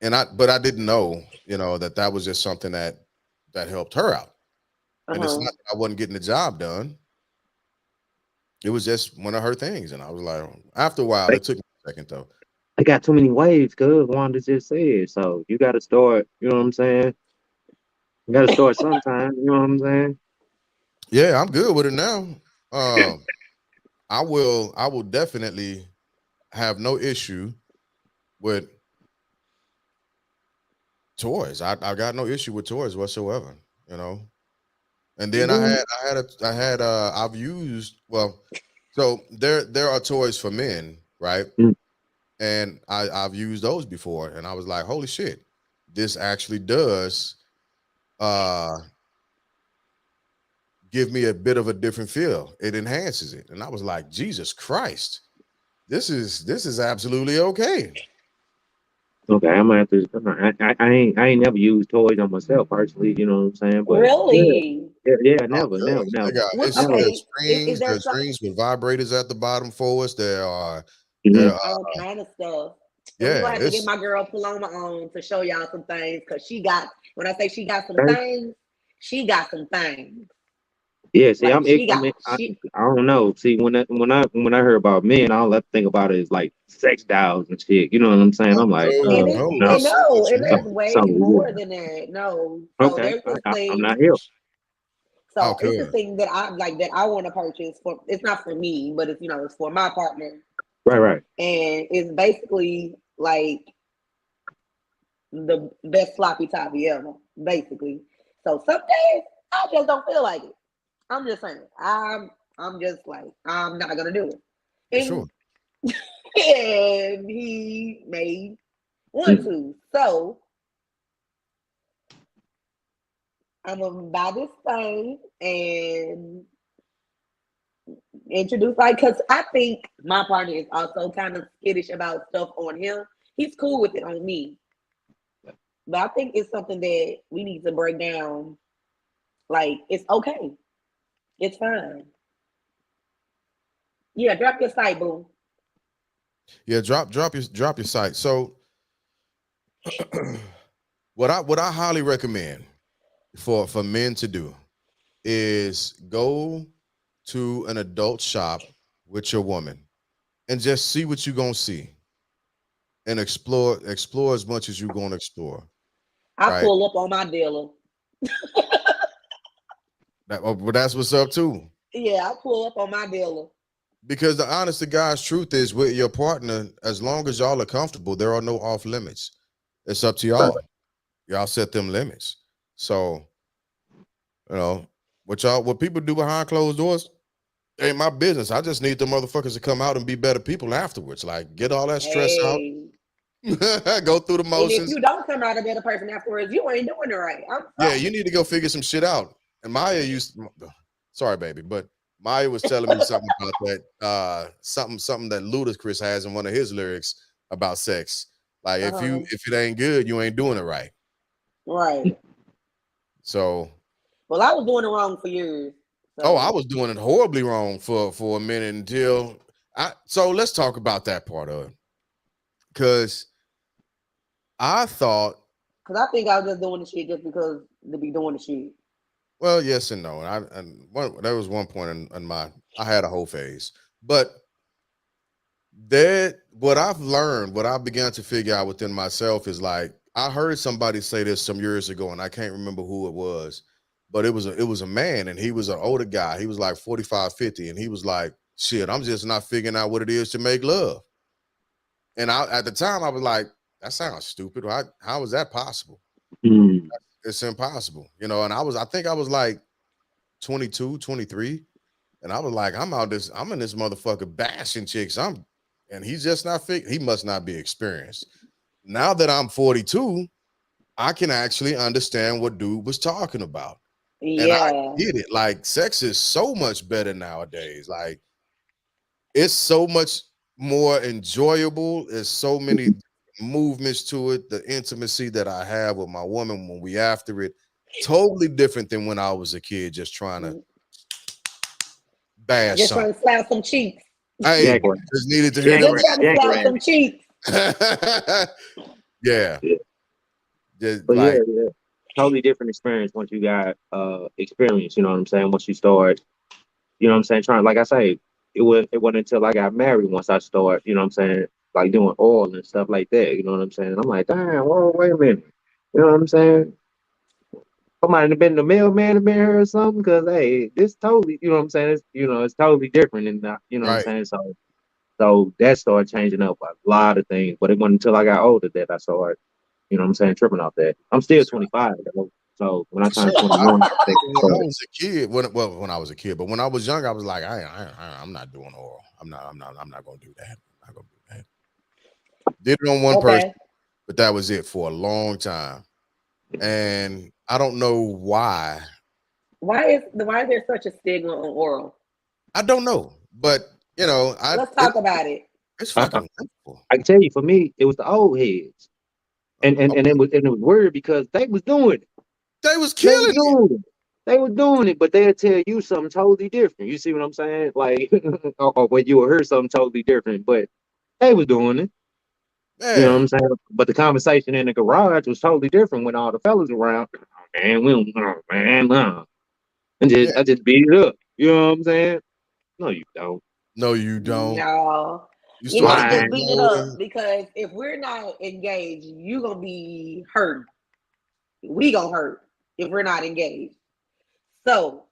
and I didn't know, that was just something that helped her out, and it's
Uh-huh.
not that I wasn't getting the job done. It was just one of her things, and I was like, after a while,
They,
it took me a second though.
they got too many ways, cuz Wanda just said. So you gotta start, you know what I'm saying? You gotta start sometime, you know what I'm saying?
Yeah, I'm good with it now. Um, I will definitely have no issue with toys. I got no issue with toys whatsoever, you know. And then
Do
I've used, well, so there are toys for men, right?
Mm.
And I've used those before, and I was like, holy shit, this actually does uh give me a bit of a different feel. It enhances it. And I was like, Jesus Christ, this is absolutely okay.
Okay, I'm gonna have to. I ain't never used toys on myself personally. You know what I'm saying? But yeah,
Really?
Oh,
never,
good. They got
What?
it's
never.
Okay. Is there
there's
some?
strings with vibrators at the bottom for us. There
Mhm.
There's
are
all kind of stuff. And we're
yeah,
gonna have to get
it's
my girl Paloma on to show y'all some things because she got when I say she got some
Okay.
things, she got some things.
Yeah, see,
Like she got
I
she
don't know. See, when I heard about men, all I think about is like sex dolls and shit. You know what I'm saying? I'm like,
no, no,
no,
and
it's
no,
what you
and there's
want.
way
something weird.
more than that. No. So
Okay,
there's this
I'm
thing.
not here.
So
Okay.
it's this thing that I like that I want to purchase for it's not for me, but it's it's for my partner.
Right.
And it's basically like the best sloppy toppy ever, basically. So some days I just don't feel like it. I'm just saying. I'm just like I'm not gonna do it.
For sure.
And he may want
Mhm.
to. So I'm gonna buy this thing and introduce like because I think my partner is also kind of skittish about stuff on him. He's cool with it on me. But I think it's something that we need to break down. Like it's okay. It's fine. Yeah, drop your site, boo.
Yeah, drop your site. So what I highly recommend for men to do is go to an adult shop with your woman and just see what you're gonna see and explore as much as you're gonna explore.
I
Right.
pull up on my dealer.
But that's what's up too.
Yeah, I pull up on my dealer.
Because the honest to God's truth is with your partner, as long as y'all are comfortable, there are no off limits. It's up to
Right.
y'all. Y'all set them limits. So, you know, what people do behind closed doors ain't my business. I just need the motherfuckers to come out and be better people afterwards. Like get all that stress out,
Hey.
go through the
And if
motions.
you don't come out a better person afterwards, you ain't doing it right. I'm
Yeah,
sorry.
you need to go figure some shit out. And Maya sorry, baby, but Maya was telling me something about that. Something that Ludacris has in one of his lyrics about sex. Like
Uh-huh.
if it ain't good, you ain't doing it right.
Right.
So,
Well, I was doing it wrong for years.
oh, I
So
was doing it horribly wrong for a minute until I. So let's talk about that part of it, because I thought,
because I think I was just doing the shit just because to be doing the shit.
well, yes and no. There was one point in my I had a whole phase, but that what I've learned, what I began to figure out within myself is like I heard somebody say this some years ago, and I can't remember who it was, but it was a man, and he was an older guy. He was like 45, 50, and he was like, shit, I'm just not figuring out what it is to make love. And at the time I was like, that sounds stupid. How is that possible?
Mm.
It's impossible, and I think I was like 22, 23. And I was like, I'm in this motherfucker bashing chicks. And he's just not he must not be experienced. Now that I'm 42, I can actually understand what dude was talking about. And I
Yeah.
get it. Like, sex is so much better nowadays. Like, it's so much more enjoyable. There's so many movements to it. The intimacy that I have with my woman when we after it, totally different than when I was a kid, just trying to bash
Just
something.
trying to slap some cheeks.
Hey,
Jack Rat.
just needed to hear
Jack
them.
Just
Rat.
trying to
Jack
slap
Rat.
some cheeks.
Yeah,
Yeah.
just
But
like
yeah. Totally different experience once you got experience, you know what I'm saying? Once you start, you know what I'm saying, trying like I say, it wasn't until I got married once I start, you know what I'm saying, like doing oil and stuff like that, you know what I'm saying? I'm like, damn, whoa, wait a minute. You know what I'm saying? I might have been the mailman to been here or something, because hey, this totally, you know what I'm saying, it's totally different and you know what I'm
right.
saying? So that started changing up a lot of things. But it wasn't until I got older that I started, you know what I'm saying, tripping off that. I'm still 25 though. So when I
For sure.
turned 21, I think I
When I
started.
was a kid, when I was a kid, but when I was young, I was like, I'm not doing oral. I'm not gonna do that. I'm not gonna do that. Did it on one person,
Okay.
but that was it for a long time. And I don't know why.
Why is there such a stigma on oral?
I don't know, but
Let's talk about it.
It's
I,
fucking wonderful.
I can tell you, for me, it was the old heads, and it was weird because they was doing it.
They was
They were
killing it.
doing it. They were doing it, but they'll tell you something totally different. You see what I'm saying? Like, or when you will hear something totally different, but they was doing it. You know what
Yeah,
I'm saying? But the conversation in the garage was totally different when all the fellas around. Man, we don't know, man, no. And
yeah.
I just beat it up. You know what I'm saying? No, you don't.
No, you don't.
No.
You
You're
started
not
Why?
just
getting
beating it up
older.
because if we're not engaged, you gonna be hurt. We gonna hurt if we're not engaged. So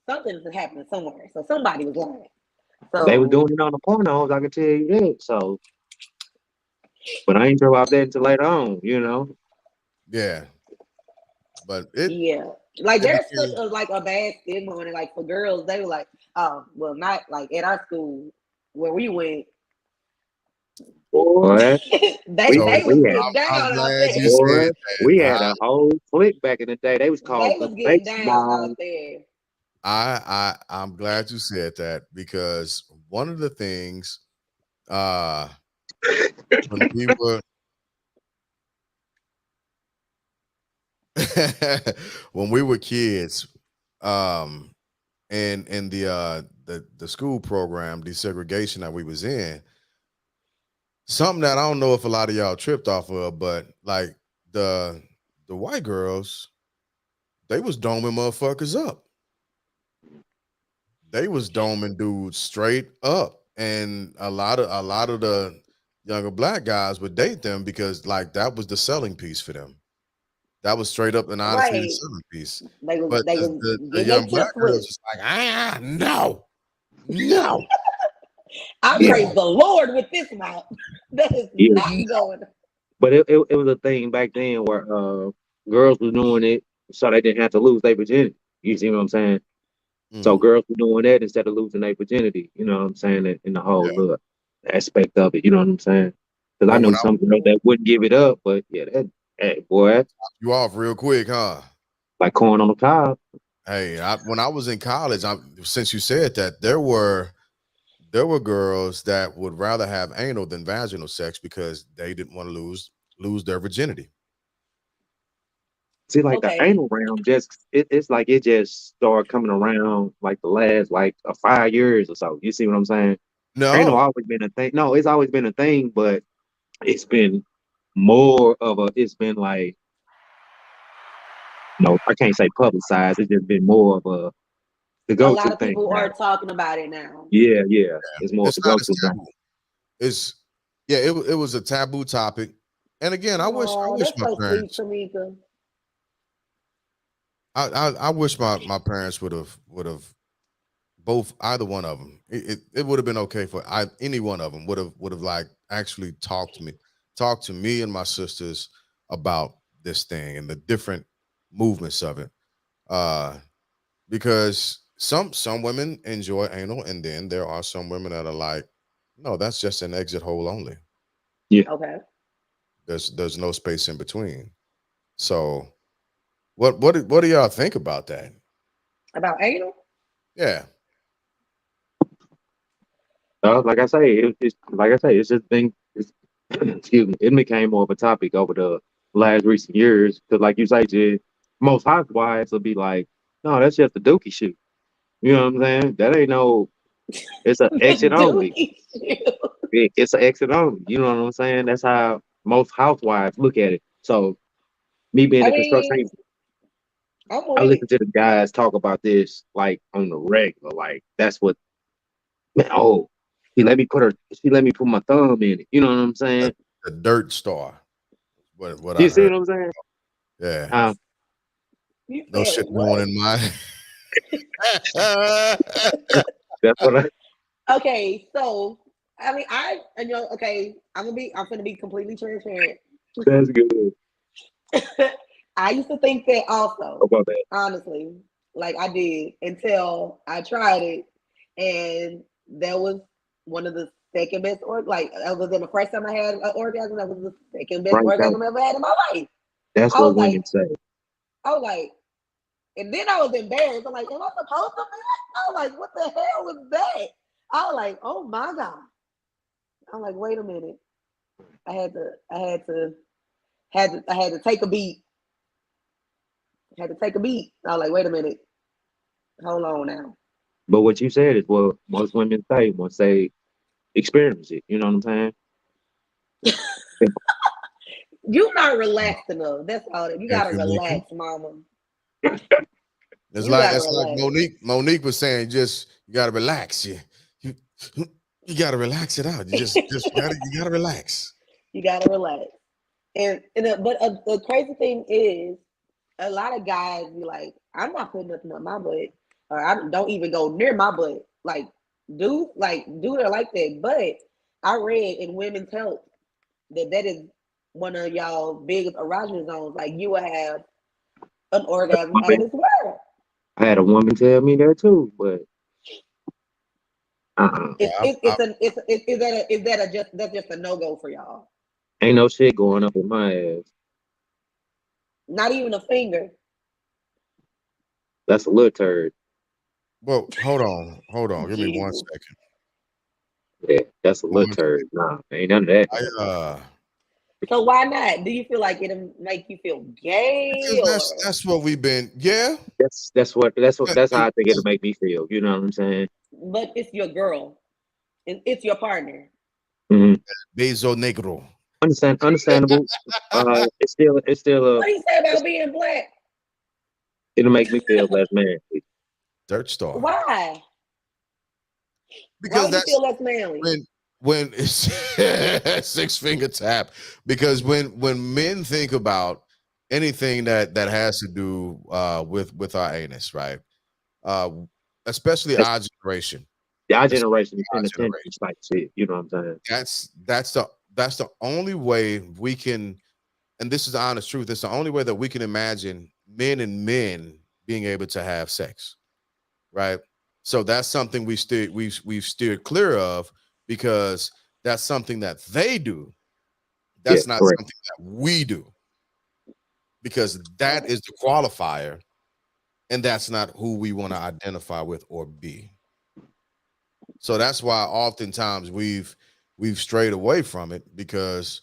something's happening somewhere. So somebody was lying.
They was
So
doing it on the pornos, I can tell you that. So, but I ain't know about that until later on, you know?
Yeah, but it
yeah. Like
it
there's such
became
a like a bad stigma on it. Like for girls, they were like, oh, well, not like at our school where we went,
Boy,
they
we
so.
they was
we had
getting
I'm
down out
glad you
there.
said
boy, we
that.
had a whole clique back in the day. They was
They
called the
was getting down out
baseball.
there.
I'm glad you said that because one of the things uh when we were when we were kids, um in the school program desegregation that we was in, something that I don't know if a lot of y'all tripped off of, but like the the white girls, they was doming motherfuckers up. They was doming dudes straight up, and a lot of the younger black guys would date them because like that was the selling piece for them. That was straight up and honestly the
Right.
selling piece.
They was
But
they
the
was
the
getting their
young black
tips
girls
with.
was like, no, no,
I
Yeah,
praise
no,
the Lord with this mouth. That is
yeah.
not
no.
going.
But it was a thing back then where girls was doing it so they didn't have to lose their virginity. You see what I'm saying? So
Mhm.
girls were doing that instead of losing their virginity. You know what I'm saying? In the whole
Yeah.
little aspect of it. You know what I'm saying? Because I
But
know
when I
some girls that wouldn't give it up, but yeah, that hey, boy,
you off real quick, huh?
like corn on the cob.
Hey, when I was in college, since you said that, there were girls that would rather have anal than vaginal sex because they didn't want to lose their virginity.
See, like the
Okay.
anal realm, it's like it just started coming around like the last like 5 years or so. You see what I'm saying? Anal
No,
always been a thing. No, it's always been a thing, but it's been more of a. It's been like no, I can't say publicized. It's just been more of a the
A
go
lot
to
of
thing
people
now.
are talking about it now.
Yeah, yeah, it's more of
it's
a
not
go
as
to now.
taboo. It's yeah, it was a taboo topic. And again, I
Oh,
wish
that's
my
so sweet,
parents
Tamika.
I wish my parents would have both either one of them. It would have been okay for any one of them would have like actually talked to me and my sisters about this thing and the different movements of it. Uh because some women enjoy anal, and then there are some women that are like, no, that's just an exit hole only.
Yeah,
Okay.
There's no space in between. So what do y'all think about that?
About anal?
Yeah.
like I say, it's like I say, it's just been. It's, excuse me, it became more of a topic over the last recent years because, like you say, Jid, most housewives will be like, "No, that's just a dookie shoot." You know what I'm saying? That ain't no. It's an exit only.
Dookie shoe.
It's an exit only. You know what I'm saying? That's how most housewives look at it. So me being
I
a construction
mean,
agent,
I'm
I
with
listen
it.
to the guys talk about this like on the regular. Like that's what man. Oh, she let me put my thumb in it. You know what I'm
The,
saying?
the dirt star. What I
You see
heard.
what I'm saying?
Yeah.
Uh,
You
No
said
shit going
what?
in mine.
that's what I.
Okay, so I mean, okay, I'm gonna be completely transparent.
That's good
I used to think that also,
about that.
honestly, like I did until I tried it, and that was one of the second best like other than the first time I had an orgasm, that was the second best
Right there.
orgasm I ever had in my life.
That's
I
what
was like,
women say.
I was like, and then I was embarrassed. I'm like, am I supposed to be? I was like, what the hell was that? I was like, oh my God. I'm like, wait a minute. I had to take a beat. Had to take a beat. I was like, wait a minute. Hold on now.
But what you said is what most women say once they experience it. You know what I'm saying?
You're not relaxed enough. That's all. You
Thank
gotta
you, Mika.
relax, mama.
It's
You
like
gotta
it's like
relax.
Monique was saying, just you gotta relax. You, you gotta relax it out. You gotta relax.
You gotta relax. But the crazy thing is, a lot of guys be like, I'm not putting nothing on my butt, or I don't even go near my butt. Like, dude are like that. But I read in Women's Health that is one of y'all biggest erogenous zones. Like, you will have an orgasm at as well.
I had a woman tell me that too, but
It's
Yeah,
it's it's an it's is that a just that's just a no go for y'all?
ain't no shit going up in my ass.
Not even a finger.
That's a little turd.
well, hold on. Give me one
Jesus.
second.
Yeah, that's a little
One
turd. Nah, ain't none of that.
I
So why not? Do you feel like it'll make you feel gay
because
or?
that's what we've been. Yeah,
That's how I think it'll make me feel. You know what I'm saying?
But it's your girl and it's your partner.
hmm
beso negro,
Understandable. It's still
What do you say
it's,
about being black?
it'll make me feel less manly.
dirt star.
Why? Why
Because
would you
that's
feel less manly?
when it's six finger tap. Because when men think about anything that has to do with our anus, right? Uh, especially
That's
our generation.
our
Especially
generation is
our
inattention
generation.
type shit. You know what I'm saying?
That's the only way we can, and this is the honest truth. It's the only way that we can imagine men and men being able to have sex, right? So that's something we've steered clear of because that's something that they do.
Yeah,
That's not
correct.
something that we do because that
Right.
is the qualifier, and that's not who we want to identify with or be. So that's why oftentimes we've strayed away from it because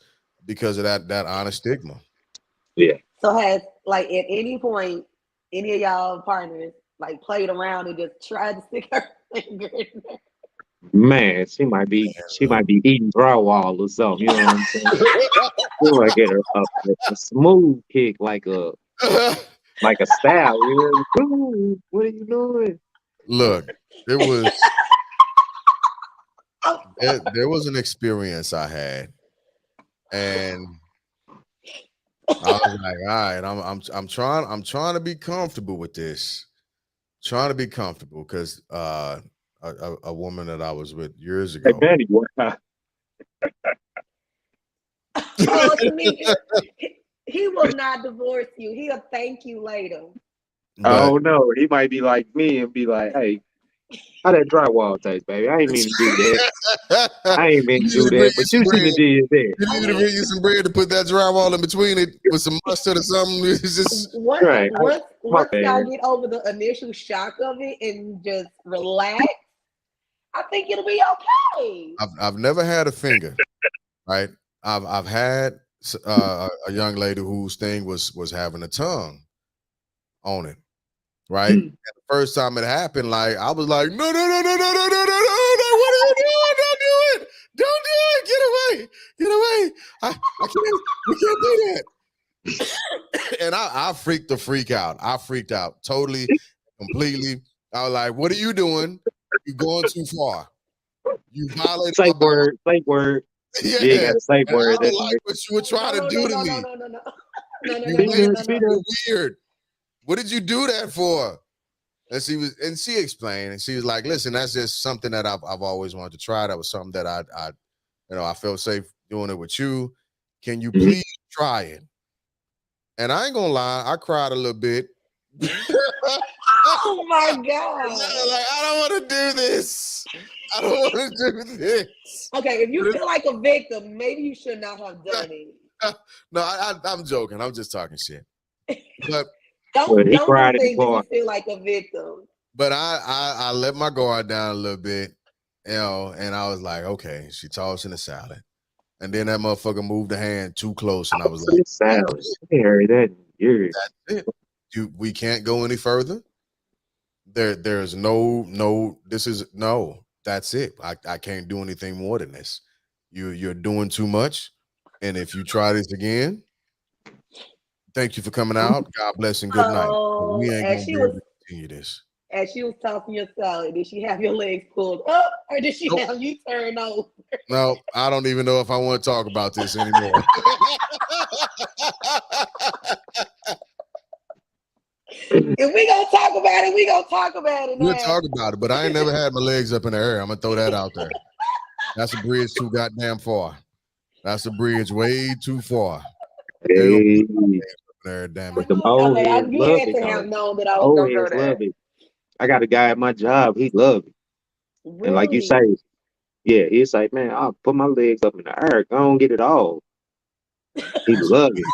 of that honest stigma.
Yeah.
So has like at any point any of y'all partners like played around and just tried to stick her finger in there?
Man, she might be eating drywall or something. You know what I'm saying? You want to get a smooth kick like a style. You know? Ooh, what are you doing?
Look, there was
I'm
there was an experience I had, and I was like, all right, I'm trying to be comfortable with this. Trying to be comfortable because a woman that I was with years
Hey,
ago.
Manny, what?
oh Tamika, he will not divorce you. He'll thank you later.
I
But
don't know. He might be like me and be like, "Hey, how that drywall taste, baby? I ain't mean to do that. I ain't mean
you
to
need
do
to bring
that,
you
but
some
you
bread.
shouldn't have did that."
You
I
need to
mean,
bring you some bread to put that drywall in between it with some mustard or something. It's just
once
Right?
once
My
once y'all
bad.
get over the initial shock of it and just relax, I think it'll be okay.
I've never had a finger, right? I've had a young lady whose thing was having a tongue on it, right? And the first time it happened, like I was like, no, no, no, no, no, no, no, no, no, no, what are you doing? Don't do it! Don't do it! Get away! Get away! I can't. We can't do that. And I freaked the freak out. I freaked out totally, completely. I was like, "What are you doing? You're going too far. You violated my
Safe
boundaries."
word. Safe word. You ain't
Yeah,
got a safe
and I
word.
don't
That's
like what you were
No,
trying to
no,
do
no,
to
no, no,
me.
no, no, no. No, no,
You
no,
made
no, no,
me
no, no.
feel weird. What did you do that for? And she explained, and she was like, "Listen, that's just something that I've always wanted to try. That was something that I felt safe doing it with you. Can you
Mhm.
please try it?" And I ain't gonna lie, I cried a little bit.
Oh my
Like,
God.
I don't want to do this. I don't want to do this.
Okay, if you feel like a victim, maybe you should not have done it.
No, I'm joking. I'm just talking shit. But
Well, he
Don't do
cried in the
things if you
car.
feel like a victim.
but I let my guard down a little bit, and I was like, okay, she tossing the salad. And then that motherfucker moved the hand too close, and I was
So
like,
this salad. I ain't heard that in years.
that's it. We can't go any further. There's no, this is no, that's it. I can't do anything more than this. You're doing too much. And if you try this again, thank you for coming out. God bless and good night. But we
So
ain't gonna be able to continue this.
as she was tossing your salad, did she have your legs pulled up or did she
Nope.
have you turned over?
No, I don't even know if I want to talk about this anymore.
If we gonna talk about it, we gonna talk about it
We'll
now.
talk about it, but I ain't never had my legs up in the air. I'm gonna throw that out there. That's a bridge too goddamn far. That's a bridge way too far.
Hey,
There, damn
but
it.
them old heads
You
love
had
it
to
though.
have known that I was
Old
gonna go
heads
there.
love it. I got a guy at my job. He love it, and like you say,
Really?
yeah, he's like, man, I'll put my legs up in the air. Go on, get it all. He love it.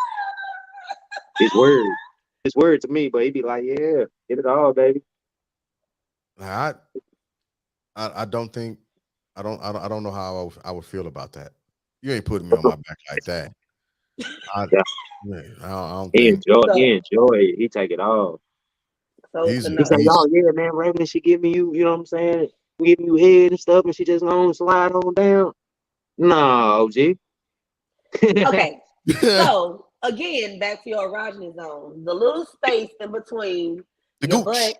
His word. His word to me, but he be like, yeah, get it all, baby.
I I don't think I don't know how I would feel about that. You ain't putting me on my back like that. I,
Yeah,
man, I don't
he
think
enjoy. He
So,
enjoy it. He take it all.
so it's a
He say,
no.
he's
oh yeah, man, Raven, she give me you. You know what I'm saying? Giving you head and stuff, and she just gonna slide on down. No, G.
Okay. So again, back to your erogenous zone. The little space in between
the
your
gooch.
butt,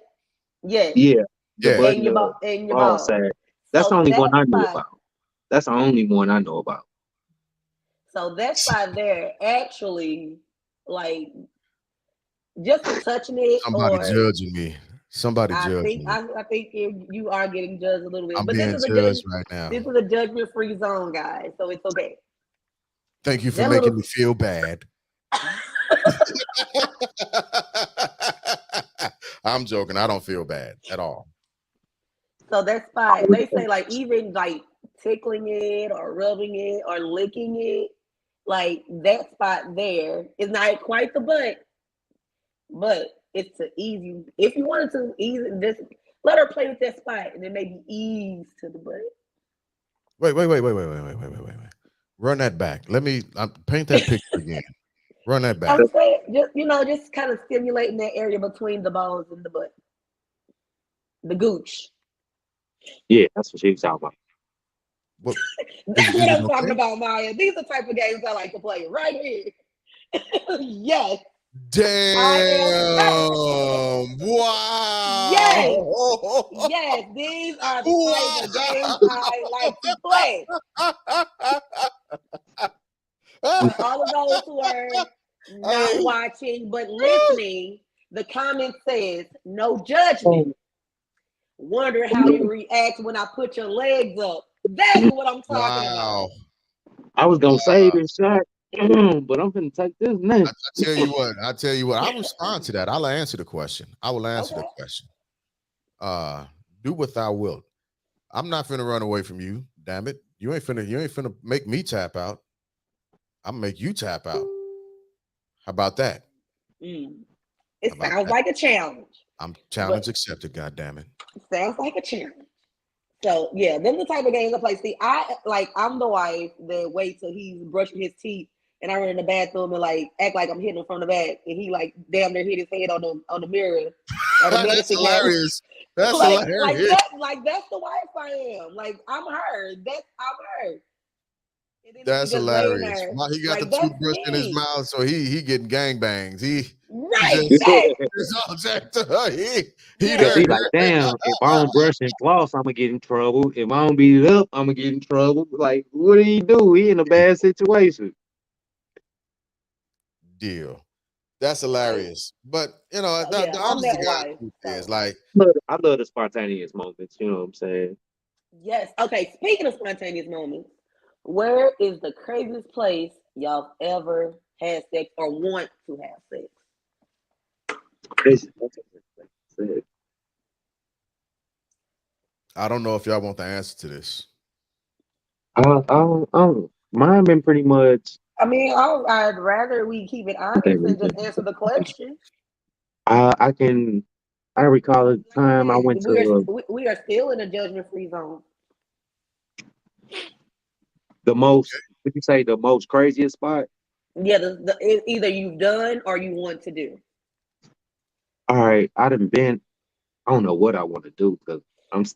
yes,
Yeah, the
Yeah,
butt
and
and
your
the
and your
ball
balls.
sack. That's the
So
only one
that
I know
spot,
about. That's the only one I know about.
so that spot there actually like just for touching it
somebody
or
judging me. Somebody judging me.
I think you are getting judged a little bit,
I'm
but
being judged right now.
this is a judgment free zone, guys. So it's okay.
Thank you for
That
making
little
me feel bad. I'm joking. I don't feel bad at all.
so that spot they say like even like tickling it or rubbing it or licking it, like that spot there is not quite the butt, but it's to ease you if you wanted to ease it. Just let her play with that spot and then maybe ease to the butt.
Wait. Run that back. Let me paint that picture again. Run that back.
I'm saying just just kind of stimulating that area between the balls and the butt, the gooch.
Yeah, that's what she was talking about.
What
That's what
is it
I'm talking
okay?
about, Maya. These are the type of games I like to play right here. Yes, I am.
Damn!
Yes,
Wow!
yes. These are the type of games
Wow!
I like to play. For all of those who are not
Hey,
watching but listening, the comment says no judgment. Wonder how you react when I put your legs up. That's what I'm talking about.
wow!
I was gonna say this shot, but I'm gonna take this
I
next.
tell you what. I tell you what. I'll respond to that. I'll answer the question. I will answer the
Okay.
question. Uh, do what thou wilt. I'm not finna run away from you. Damn it! You ain't finna make me tap out. I'm make you tap out. How about that?
Mm.
How
It
about
sounds
that?
like a challenge,
I'm
but
challenge accepted. God damn it!
it sounds like a challenge. So yeah, them the type of games I play. See, I'm the wife that wait till he's brushing his teeth and I run in the bathroom and like act like I'm hitting him from the back and he like damn near hit his head on the mirror or the
That's
medicine cabinet.
hilarious. That's
like
hilarious.
that, like that's the wife I am. Like I'm her. I'm her. And then he
That's
just laying
hilarious.
there.
He got the
Like that's
toothbrush in his
me.
mouth, so he getting gangbangs. He
Right.
just
Yes.
it's all jacked up. He
Cause
Yes.
he
there.
like, damn, if I don't brush and floss, I'm gonna get in trouble. If I don't beat it up, I'm gonna get in trouble. Like, what do he do? He in a bad situation.
Deal. That's
Like
hilarious. But you know,
so yeah,
the
I'm
honest to
that
God
wife.
truth is
So
like,
I love the spontaneous moments. You know what I'm saying?
yes. Okay. Speaking of spontaneous moments, where is the craziest place y'all ever had sex or want to have sex?
That's
I don't know if y'all want the answer to this.
mine been pretty much.
I mean, I'd rather we keep it
I can't
honest
really
and
think.
just answer the question.
I can. I recall a
Like I
time I
said,
went to.
we are still in a judgment free zone.
The most, would you say the most craziest spot?
Yeah, either you've done or you want to do.
All right, I done been. I don't know what I want to do because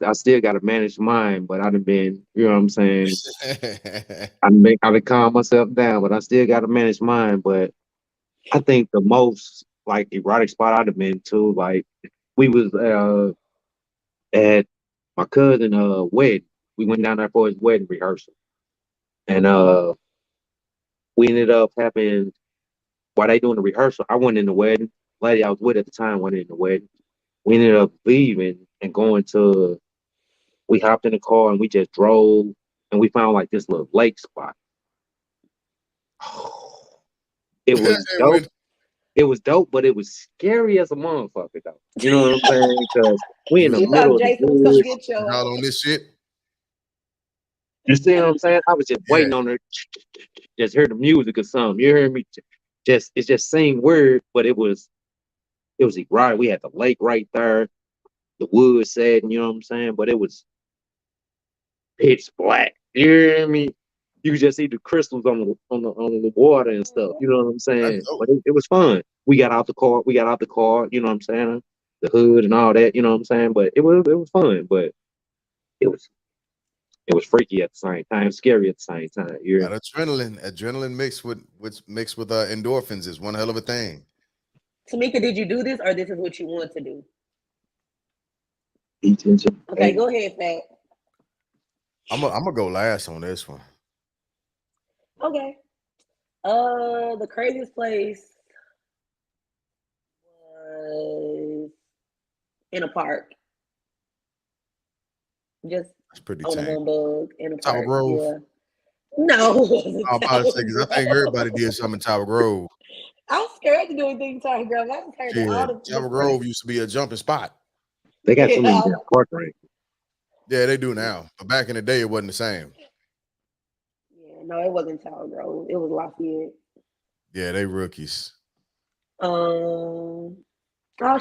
I still got to manage mine, but I done been. You know what I'm saying? I done calm myself down, but I still got to manage mine. But I think the most like erotic spot I'd have been to, like we was at my cousin wedding. We went down there for his wedding rehearsal, and we ended up having while they doing the rehearsal. I went in the wedding. Lady I was with at the time went in the wedding. We ended up leaving and going to. We hopped in the car and we just drove, and we found like this little lake spot. It was dope.
When
It was dope, but it was scary as a motherfucker though. You know what I'm saying? Because we in
you
the
You
middle
thought
of the
Jason was gonna
woods.
get your
y'all
ass.
on this shit?
You see what I'm saying? I was just
Yeah.
waiting on her, just hear the music or something. You hear me? Just it's just same word, but it was right. We had the lake right there, the woods said, you know what I'm saying? But it was pitch black. You hear me? You could just see the crystals on the water and stuff. You know what I'm
That's
saying?
dope.
But it was fun. We got out the car. We got out the car. You know what I'm saying? The hood and all that. You know what I'm saying? But it was fun. But it was it was freaky at the same time, scary at the same time. You hear
That adrenaline mixed with endorphins is one hell of a thing.
Tamika, did you do this or this is what you want to do?
me? Attention.
Okay,
Hey,
go ahead, Fat.
I'm gonna go last on this one.
Okay. The craziest place was in a park. Just
That's pretty
on a
tame.
humbug in a
Tower
park.
Grove.
Yeah. No, it wasn't
I'm about to say because I think
Tower
everybody
Grove.
did something in Tower Grove.
I'm scared to do anything Tower Grove. I just heard that all
Shit,
the
Tower
friends.
Grove used to be a jumping spot.
they got too many
Yeah.
damn park ranges.
Yeah, they do now. But back in the day, it wasn't the same.
Yeah, no, it wasn't Tower Grove. It was Lafayette.
Yeah, they rookies.
Oh,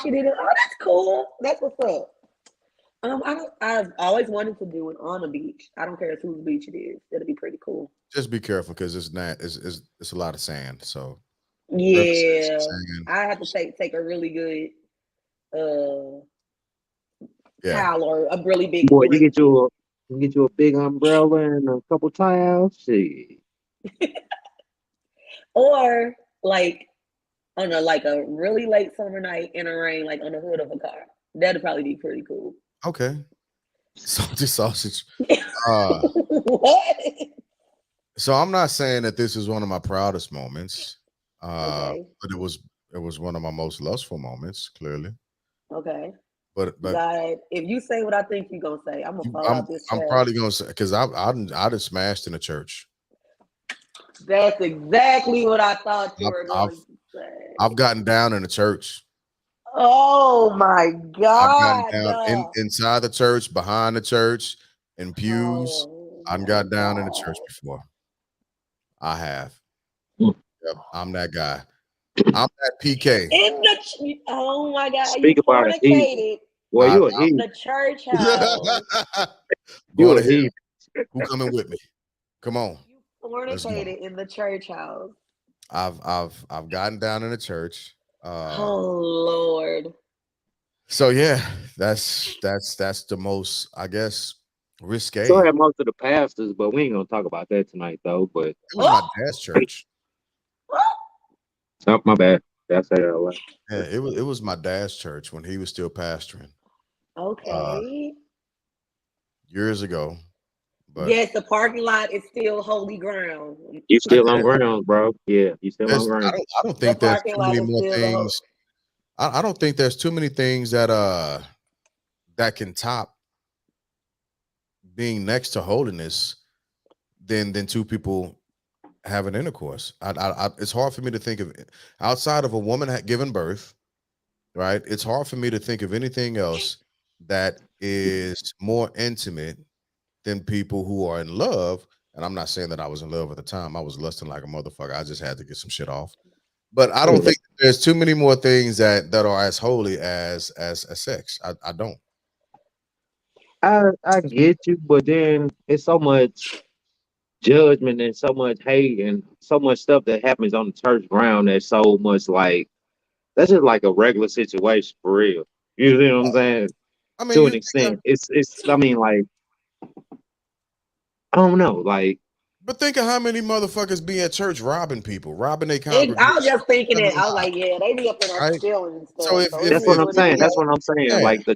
she did it. Oh, that's cool. That's what's up. I've always wanted to do it on a beach. I don't care whose beach it is. It'll be pretty cool.
Just be careful because it's not. It's a lot of sand. So whoever says
Yeah,
it's sand,
I have to take a really good
yeah,
towel or a really big
Boy,
blanket,
you get you a big umbrella and a couple towels. Shit.
or like on a really late summer night in the rain, like on the hood of a car. That'd probably be pretty cool.
okay. Salty sausage. Uh,
What?
so I'm not saying that this is one of my proudest moments.
Okay.
But it was one of my most lustful moments, clearly.
Okay.
But
God, if you say what I think you're gonna say, I'm gonna fall out this
I'm
chair.
probably gonna say because I just smashed in a church.
That's exactly what I thought you were
I've
going to say.
I've gotten down in the church.
Oh my
I've gotten
God.
down inside the church, behind the church, in pews.
Oh
I've
my
got down in the church
God.
before. I have.
Hmm.
Yep, I'm that guy. I'm that PK.
Oh my God. You
Speak about a heathen.
fornicated
Boy,
I,
you a
in
heathen.
the church house.
You
Going
a
to hell.
heathen.
Who coming with me? Come on,
You
let's go.
fornicated in the church house.
I've gotten down in the church.
Oh Lord.
So yeah, that's the most, I guess,
So
risque.
have most of the pastors, but we ain't gonna talk about that tonight though. But
It was my
Oh,
dad's church.
oh, my bad. That's that out loud.
Yeah, it was my dad's church when he was still pastoring uh
okay.
years ago. But
Yes, the parking lot is still holy ground.
You still on
yeah,
ground, bro. Yeah, you still on
there's
ground.
I don't
The
think there's
parking
too
lot
many
is
more
still the whole.
things. I don't think there's too many things that can top being next to holiness than two people having intercourse. It's hard for me to think of outside of a woman giving birth, right? It's hard for me to think of anything else that is more intimate than people who are in love. And I'm not saying that I was in love at the time. I was lusting like a motherfucker. I just had to get some shit off. But I don't
Yeah.
think there's too many more things that are as holy as sex. I don't.
I get you, but then it's so much judgment and so much hate and so much stuff that happens on the church ground that's so much like that's just like a regular situation for real. You know what I'm saying?
I mean,
To
you
an
think of,
extent. It's I mean like I don't know, like
but think of how many motherfuckers be at church robbing people, robbing their
I was
congregation,
just thinking
telling
that.
a
I was
lie,
like, yeah, they be up in there
right?
stealing and
So
stuff. So it
that's
is
what I'm
what it
saying. That's
is.
what I'm saying.
yeah,
Like the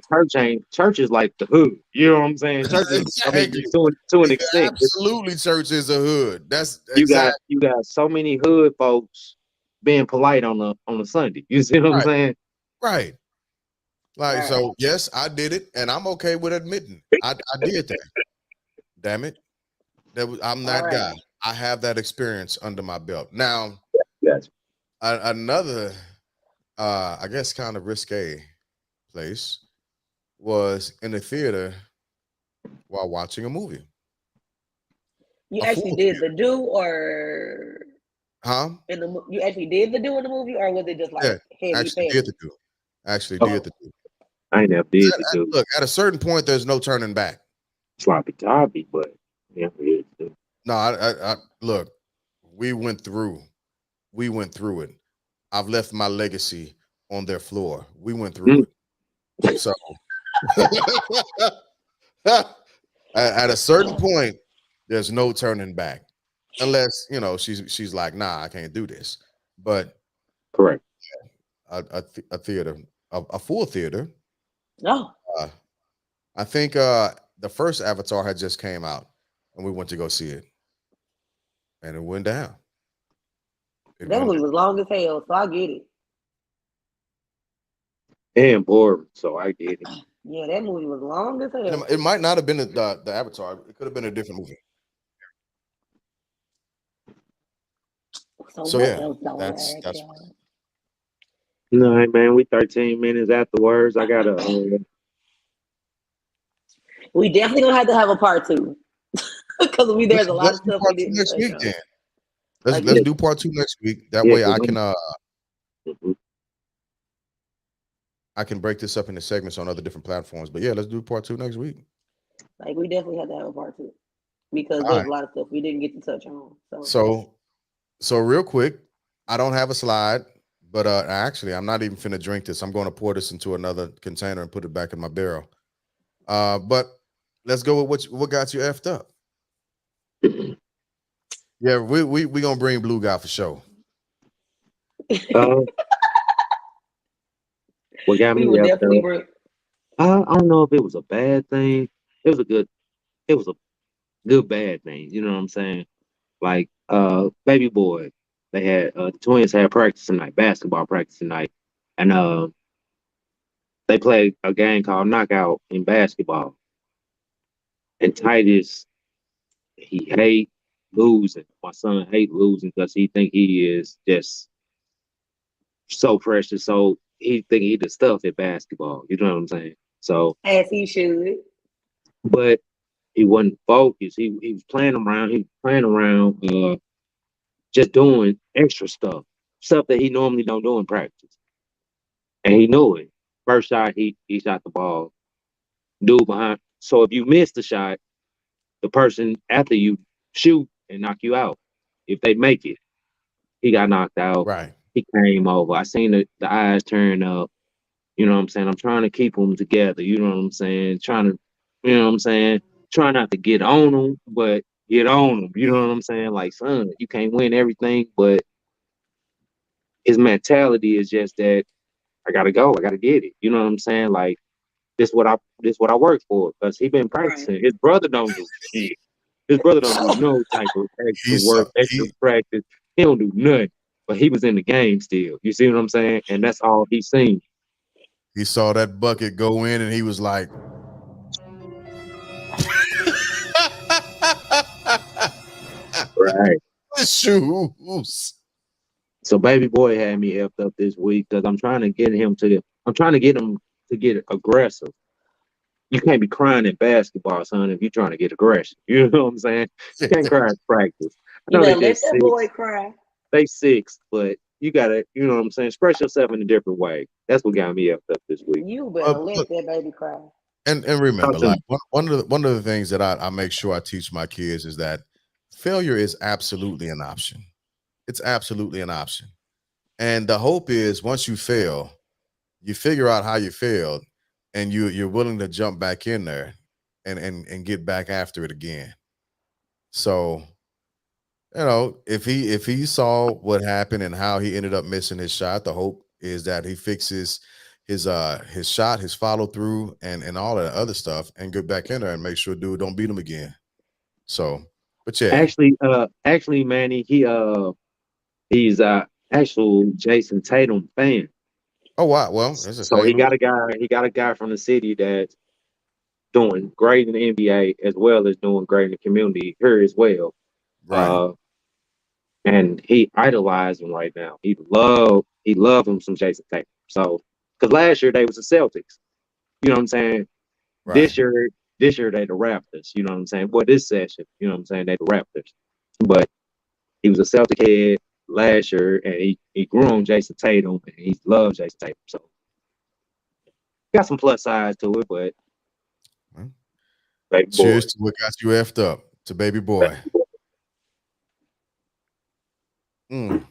church is like the hood. You know what I'm saying? Church is I mean
exactly.
to an extent.
Absolutely, church is a hood. That's
You
exactly
got so many hood folks being polite on a Sunday. You see what I'm
right.
saying?
Right. Like,
Right.
so yes, I did it, and I'm okay with admitting I did that. Damn it. I'm
All
that
right.
guy. I have that experience under my belt. Now,
Yes.
another I guess kind of risque place was in the theater while watching a movie.
You
A
actually
full
did
theater.
the do, or
Huh?
you actually did the do in the movie, or was it just
Yeah.
like heavy
Actually did
petting?
the do. Actually did
Oh,
the do.
I ain't never did the do
Look, at a certain point, there's no turning back.
sloppy toppy, but yeah, it is.
No, I look, we went through. We went through it. I've left my legacy on their floor. We went through
Mm,
it. So at a certain point, there's no turning back. Unless, she's like, nah, I can't do this. But
correct.
a theater, a full theater.
No,
Uh, I think the first Avatar had just came out, and we went to go see it, and it went down. It
that
went
movie was long as hell, so I get it.
And bored, so I get it.
Yeah, that movie was long as
down.
hell.
It might not have been the Avatar. It could have been a different movie.
So
So
what
yeah,
else don't last,
that's
y'all?
No, man, we 13 minutes afterwards. I gotta
We definitely gonna have to have a part two because there's a lot
let's
of
do
stuff we
part two
didn't
next
touch
week
on.
then. Let's
yeah,
Again,
do part two next week. That
yeah,
way
because I'm
I can break this up into segments on other different platforms. But yeah, let's do part two next week.
like we definitely have to have a part two because
All
there's
right.
a lot of stuff we didn't get to touch on. So
So real quick, I don't have a slide, but actually I'm not even finna drink this. I'm going to pour this into another container and put it back in my barrel. But let's go with what got you effed up. Yeah, we gonna bring Blue Guy for sure.
uh, what got
we
me
would
after
definitely bring.
I don't know if it was a bad thing. It was a good it was a good bad thing, you know what I'm saying? Like baby boy, they had the twins had practice tonight, basketball practice tonight. And they played a game called knockout in basketball. And Titus, he hate losing. My son hate losing because he think he is just so precious. So he think he the stuff at basketball. You know what I'm saying? So,
As he should.
but he wasn't focused. He was playing around. He was playing around, just doing extra stuff that he normally don't do in practice. And he knew it. First shot, he shot the ball. Dude behind. So if you miss the shot, the person after you shoot and knock you out. If they make it, he got knocked out.
Right.
He came over. I seen the eyes turn up. You know what I'm saying? I'm trying to keep them together. You know what I'm saying? Trying to, you know what I'm saying? Try not to get on them, but get on them. You know what I'm saying? Like, son, you can't win everything, but his mentality is just that I gotta go. I gotta get it. You know what I'm saying? Like, this what I work for because he been
Right.
practicing. His brother don't do shit. His brother don't do no type of extra
He's
work, extra practice. He don't do nothing. But he was in the game still. You see what I'm saying? And that's all he's seen.
he saw that bucket go in and he was like,
Right.
shoes.
So baby boy had me effed up this week because I'm trying to get him to get aggressive. You can't be crying in basketball, son, if you're trying to get aggression. You know what I'm saying? You can't cry in practice. I
You
know they
better let
just
that
six.
boy cry.
They six, but you gotta, you know what I'm saying? Express yourself in a different way. That's what got me effed up this week.
You better let
Look,
that baby cry.
and remember,
Talk to
like
me.
one of the things that I make sure I teach my kids is that failure is absolutely an option. It's absolutely an option. And the hope is once you fail, you figure out how you failed and you're willing to jump back in there and get back after it again. So, if he saw what happened and how he ended up missing his shot, the hope is that he fixes his shot, his follow through, and all that other stuff, and get back in there and make sure dude don't beat him again. So, but yeah.
Actually, Manny, he's a actual Jason Tatum fan.
Oh wow. Well, this is
So he got a guy from the city that's doing great in the NBA as well as doing great in the community here as well.
right,
Uh, and he idolized him right now. He loved him some Jason Tatum. So because last year they was the Celtics, you know what I'm saying.
right.
This year they the Raptors, you know what I'm saying. Well, this session, you know what I'm saying, they the Raptors. But he was a Celtic head last year, and he grew on Jason Tatum, and he loved Jason Tatum. So got some plus sides to it, but
Well,
baby boy,
cheers to what got you effed up, to baby boy. Mm,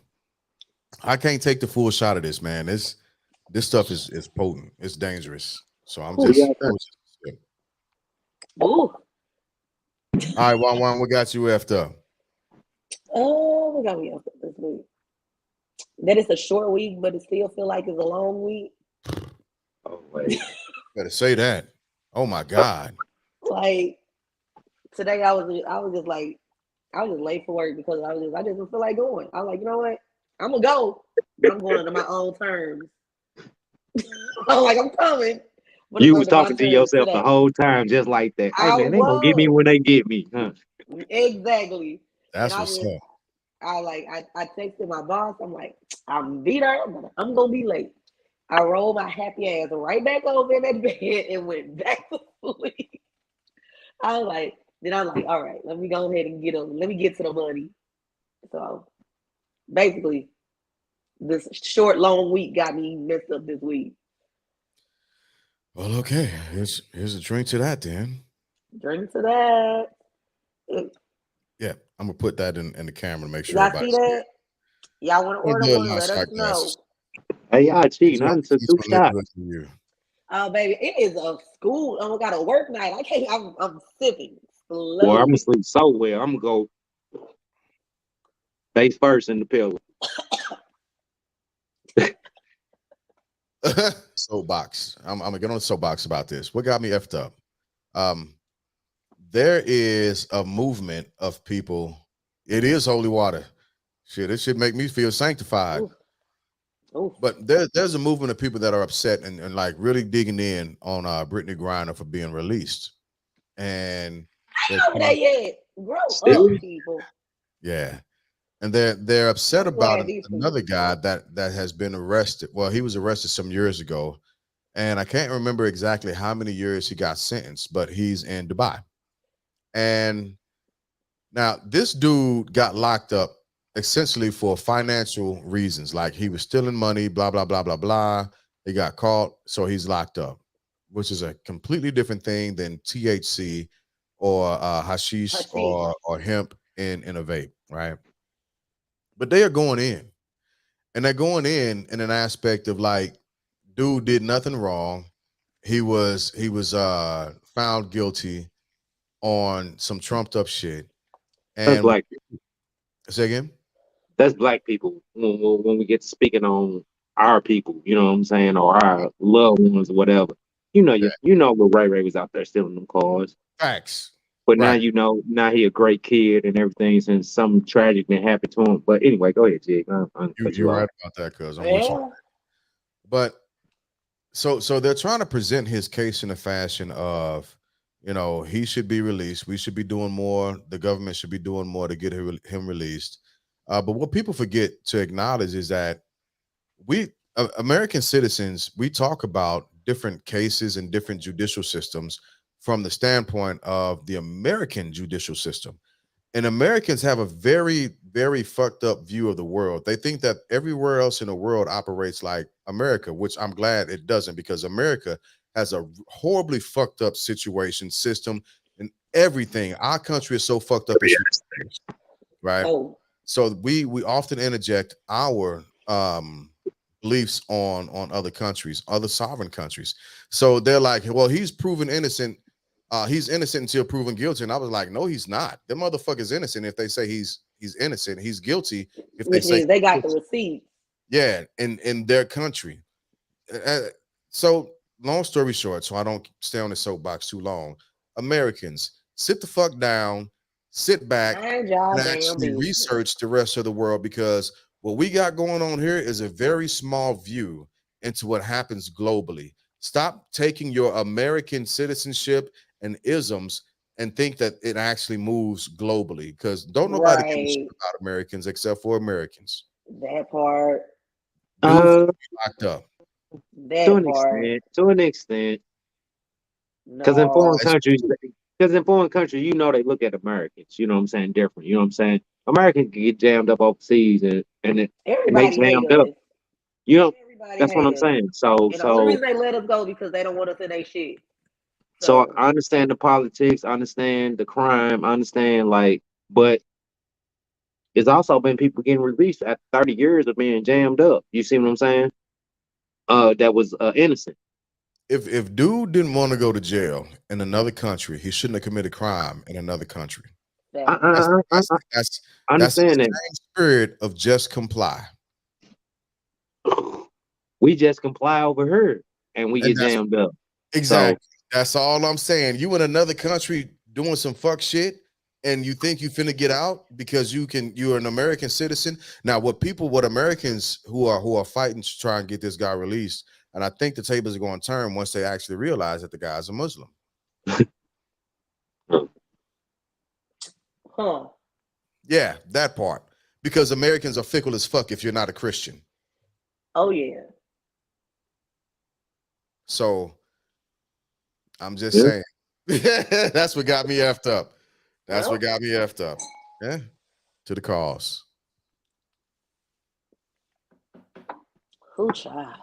I can't take the full shot of this, man. This stuff is potent. It's dangerous. So I'm
Ooh.
yeah,
just that was just a sip.
Ooh.
All right, Juan, what got you effed up?
Oh, we got me up this week. That it's a short week, but it still feel like it's a long week.
oh wait,
Better say that. Oh my God.
Like today, I was just like, I was just late for work because I just didn't feel like going. I was like, you know what? I'm gonna go, but I'm going under my own terms. I'm like, I'm coming, but it's
you was
under my
talking to
terms
yourself the
today.
whole time just like that. Hey
I
man, they gonna get me
was
when they get me, huh?
exactly, and
That's what's up.
I texted my boss. I'm like, I'm be there, but I'm gonna be late. I rolled my happy ass right back over in that bed and went back to sleep. I was like, then I'm like, all right, let me go ahead and get them. Let me get to the money. So basically, this short, long week got me messed up this week.
Well, okay. Here's a drink to that then.
Drink to that.
Yeah, I'm gonna put that in the camera to make sure
Y'all see
everybody sees it.
that? Y'all want to
I'm gonna
order
do it
one? Let us
alongside
know.
glasses.
Hey, y'all cheating.
So
I done took
this
2
one
shots.
liquor for you.
Oh, baby, it is a school. I got a work night. I can't. I'm sipping
Boy, I'm gonna
slowly.
sleep so well. I'm gonna go face first in the pillow.
Soapbox. I'm gonna get on a soapbox about this. What got me effed up? Um, there is a movement of people. It is holy water. Shit, it should make me feel sanctified.
Oof, oof.
But there's a movement of people that are upset and like really digging in on Brittany Griner for being released. And they're
Over there yet? Grow up,
Still,
people.
yeah. And they're upset
I'm
about
glad these people
another guy
grow.
that has been arrested. Well, he was arrested some years ago, and I can't remember exactly how many years he got sentenced, but he's in Dubai. And now this dude got locked up essentially for financial reasons, like he was stealing money, blah blah blah blah blah. He got caught, so he's locked up, which is a completely different thing than THC or hashish
Hashish.
or hemp in a vape, right? But they are going in, and they're going in an aspect of like, dude did nothing wrong. He was found guilty on some trumped up shit.
that's
And
black.
say again.
That's black people when we get to speaking on our people, you know what I'm saying, or our loved ones or whatever. You know what Ray Ray was out there stealing them cars.
Facts.
But now
Right.
you know, now he a great kid and everything since something tragic that happened to him. But anyway, go ahead, Jig. I'm cut you
You're
off.
right about that, cuz I'm with you.
Yeah.
But so they're trying to present his case in a fashion of, he should be released. We should be doing more. The government should be doing more to get him released. But what people forget to acknowledge is that we American citizens, we talk about different cases and different judicial systems from the standpoint of the American judicial system. And Americans have a very, very fucked up view of the world. They think that everywhere else in the world operates like America, which I'm glad it doesn't, because America has a horribly fucked up situation, system, and everything. Our country is so fucked up, it's ridiculous. right?
Oh,
So we often interject our beliefs on other countries, other sovereign countries. So they're like, well, he's proven innocent. He's innocent until proven guilty. And I was like, no, he's not. The motherfucker's innocent if they say he's innocent. He's guilty if they
which
say
means they
he's
got the
guilty.
receipts.
Yeah, in their country. Uh, so long story short, so I don't stay on the soapbox too long. Americans, sit the fuck down, sit back,
Mind y'all
and
damn
actually
business.
research the rest of the world because what we got going on here is a very small view into what happens globally. Stop taking your American citizenship and isms and think that it actually moves globally because don't nobody give a shit
Right.
about Americans except for Americans.
That part.
Dudes
Uh,
locked up.
to
That
an
part.
extent, to an extent, because in foreign
No.
That's
countries,
true.
because in foreign countries, they look at Americans. You know what I'm saying? Different. You know what I'm saying? Americans can get jammed up overseas, and they
Everybody hate
jammed up.
us.
You know,
Everybody
that's what
hate
I'm
us.
saying. So,
And the only
so,
reason they let us go because they don't want us in their shit.
so
So
I understand the politics, I understand the crime, I understand but it's also been people getting released after 30 years of being jammed up. You see what I'm saying? That was innocent.
If dude didn't want to go to jail in another country, he shouldn't have committed crime in another country.
I,
that
That's
I, I,
that's
I
that's
I
that's the
understand
same spirit of just comply.
that. We just comply over here and we
And
get
that's
jammed up. So,
exactly that's all I'm saying. You in another country doing some fuck shit and you think you finna get out because you're an American citizen. Now what Americans who are fighting to try and get this guy released, and I think the tables are going to turn once they actually realize that the guy's a Muslim.
huh.
Yeah, that part. Because Americans are fickle as fuck if you're not a Christian.
Oh yeah.
So I'm just
yeah.
saying. That's what got me effed up. That's what
Well,
got me effed up. Yeah. To the cause.
who child?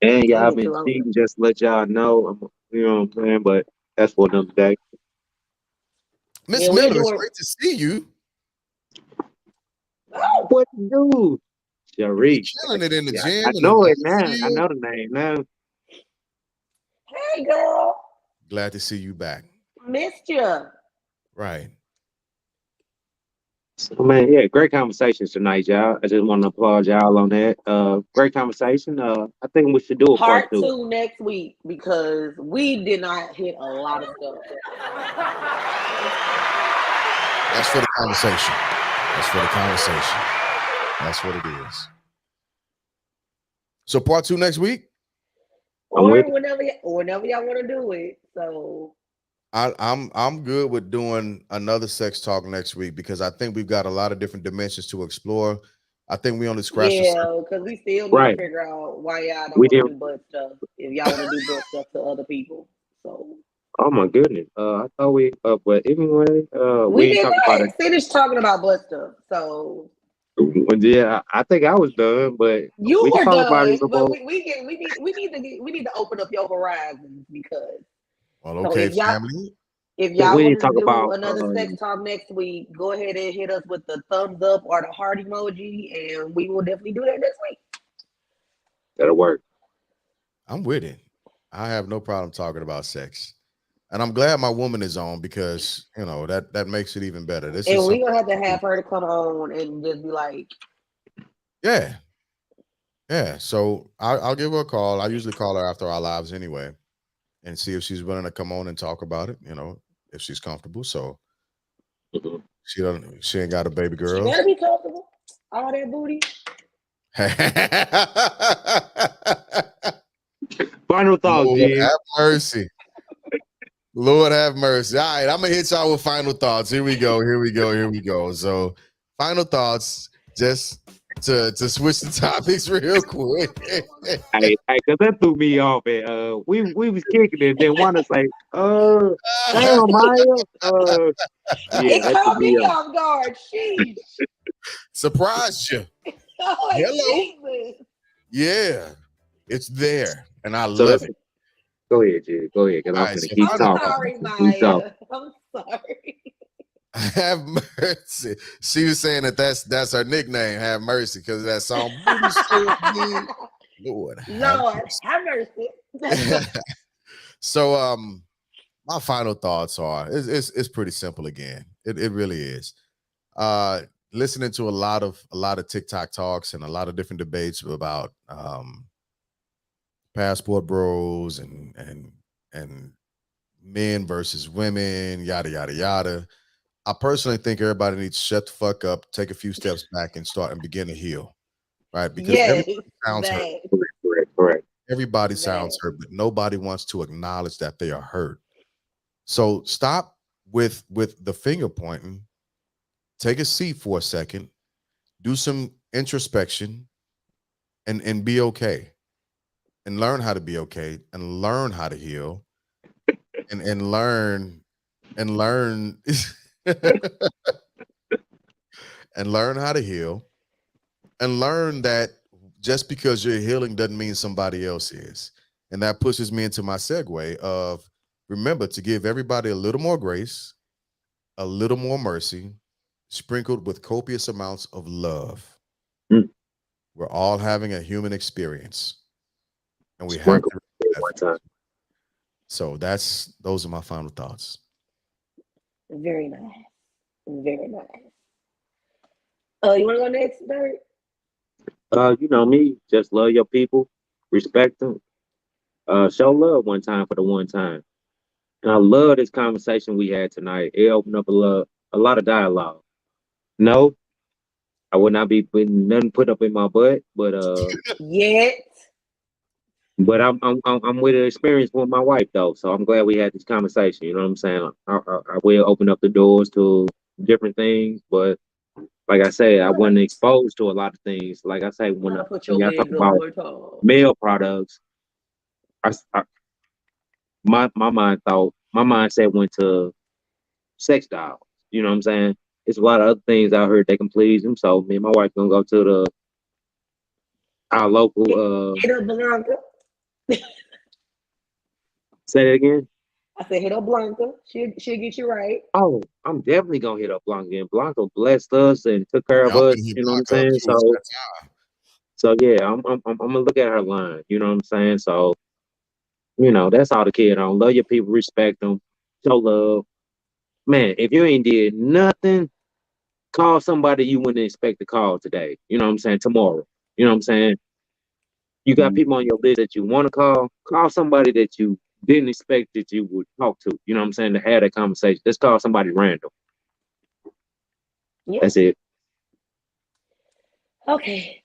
And
We
y'all
get
been
too old.
cheating, just to let y'all know. You know what I'm saying? But that's for another day.
Miss
Yeah, we'll
Miller,
do
it's
it.
great to see you.
Oh,
What to do?
You be
Sharice.
killing it in the
Yeah,
gym
I
and
know
on
it
the
now. I
field.
know the name now.
hey girl.
Glad to see you back.
Missed you.
Right.
So, man, yeah, great conversations tonight, y'all. I just want to applaud y'all on that. Great conversation. I think we should do a part
Part
two.
two next week because we did not hit a lot of stuff.
That's for the conversation. That's for the conversation. That's what it is. So part two next week.
I'm with
Or whenever y'all want to do it. So
I'm good with doing another sex talk next week because I think we've got a lot of different dimensions to explore. I think we only scratched the surface.
yeah, because we still need to
right.
figure out why y'all don't
We
want to
did.
do butt stuff if y'all want to do butt stuff to other people. So
Oh my goodness. I thought we. But anyway,
we
we ain't
did
talking about it.
not finish talking about butt stuff. So
Well, yeah, I think I was done, but
you
we can
were
talk about it
done,
some
but
more.
we need to open up your horizons because
Well,
so
okay, family.
if
But
y'all
we
want
didn't
to
talk
do
about.
another sex talk next week, go ahead and hit us with the thumbs up or the heart emoji, and we will definitely do that next week.
That'll work.
I'm with it. I have no problem talking about sex. And I'm glad my woman is on because that makes it even better. This is
And we're
something.
gonna have to have her to come on and just be like,
Yeah. Yeah. So I'll give her a call. I usually call her after our lives anyway and see if she's willing to come on and talk about it, if she's comfortable. So
Mhm.
she ain't got a baby
she
girl.
better be comfortable. All that booty.
Final thoughts,
Lord
G.
have mercy. Lord have mercy. All right, I'm gonna hit y'all with final thoughts. Here we go. Here we go. Here we go. So, final thoughts, just to switch the topics real quick.
Hey, cause that threw me off. And we was kicking it. Then one is like, damn, Maya. Yeah,
It
that threw
caught
me
me
off.
off guard. Sheesh.
Surprised you.
Oh
Hello.
Jesus.
Yeah, it's there, and I
So
love
that's
it.
go ahead, G. Go ahead, cause
All
I'm
right,
gonna
so
keep
I'm
final
talking.
thoughts.
sorry,
Keep talking.
Maya. I'm sorry.
Have mercy. She was saying that's her nickname, Have Mercy, because that song. Lord, have
Lord, have mercy.
mercy. So my final thoughts are it's pretty simple again. It really is. Listening to a lot of TikTok talks and a lot of different debates about passport bros and men versus women, yada yada yada. I personally think everybody needs to shut the fuck up, take a few steps back, and start and begin to heal, right? Because
Yes,
everybody sounds hurt.
Correct.
Everybody sounds
that.
hurt, but nobody wants to acknowledge that they are hurt. So stop with the finger pointing. Take a seat for a second, do some introspection, and be okay, and learn how to be okay, and learn how to heal, and learn and learn and learn how to heal, and learn that just because you're healing doesn't mean somebody else is. And that pushes me into my segue of remember to give everybody a little more grace, a little more mercy, sprinkled with copious amounts of love.
Mm.
We're all having a human experience, and we have
Sprinkle
to.
one time.
So those are my final thoughts.
Very nice. Very nice. You want to go next, Bert?
You know me, just love your people, respect them, show love one time for the one time. And I love this conversation we had tonight. It opened up a lot of dialogue. No, I would not be putting nothing put up in my butt,
Yet.
but I'm with an experience with my wife though, so I'm glad we had this conversation. You know what I'm saying? I will open up the doors to different things, but like I said, I wasn't exposed to a lot of things. Like I say, when
Put your
y'all talk
legs up
about
one time.
male products, my mindset went to sex dolls. You know what I'm saying? It's a lot of other things out here that can please them. So me and my wife gonna go to our local.
Hit up Blanca.
Say that again.
I said, hit up Blanca. She'll get you right.
Oh, I'm definitely gonna hit up Blanca. And Blanca blessed us and took care
Yeah,
of
I'm
us.
gonna hit
You know what I'm
Blanca up
saying?
too. It's that time.
So yeah, I'm gonna look at her line. You know what I'm saying? So that's all the kid on. Love your people, respect them, show love. Man, if you ain't did nothing, call somebody you wouldn't expect to call today. You know what I'm saying? Tomorrow. You know what I'm saying? You got people on your list that you want to call. Call somebody that you didn't expect that you would talk to. You know what I'm saying? To have that conversation. Let's call somebody random.
Yeah.
That's it.
Okay.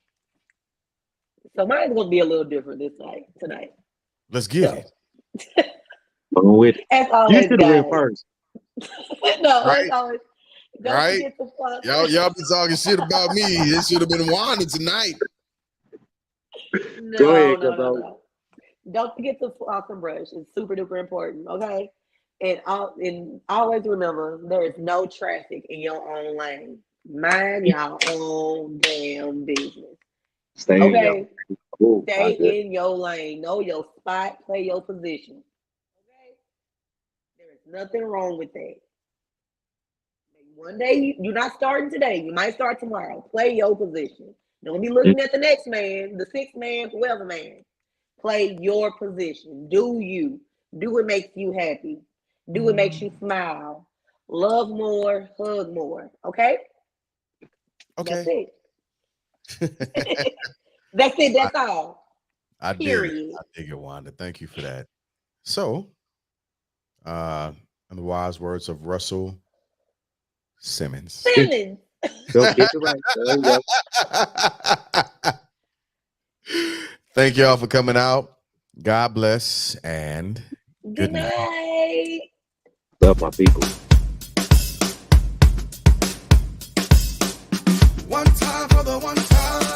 So mine's gonna be a little different this night tonight.
Let's get it.
I'm with it.
As
You
always,
should have went
guys.
first.
No,
Right?
as always. Don't
Right?
forget to fuck.
Y'all be talking shit about me. It should have been Wanda tonight.
Go ahead,
No. Don't forget to floss and brush. It's super duper important. Okay. And always remember there is no traffic in your own lane. Mind your own damn business.
Stay in
Okay.
your Ooh,
Stay
good.
in your lane. Know your spot. Play your position. Okay. There is nothing wrong with that. One day you're not starting today. You might start tomorrow. Play your position. Don't be looking at the next man, the sixth man, whoever man. Play your position. Do you. Do what makes you happy. Do what makes you smile. Love more, hug more. Okay?
Okay.
That's it. That's it. That's all.
I
Period.
dig it, Wanda. Thank you for that. So, in the wise words of Russell Simmons.
Simmons.
Go get it right. There you go.
Thank y'all for coming out. God bless and
Good night.
Love my people.
One time for the one time.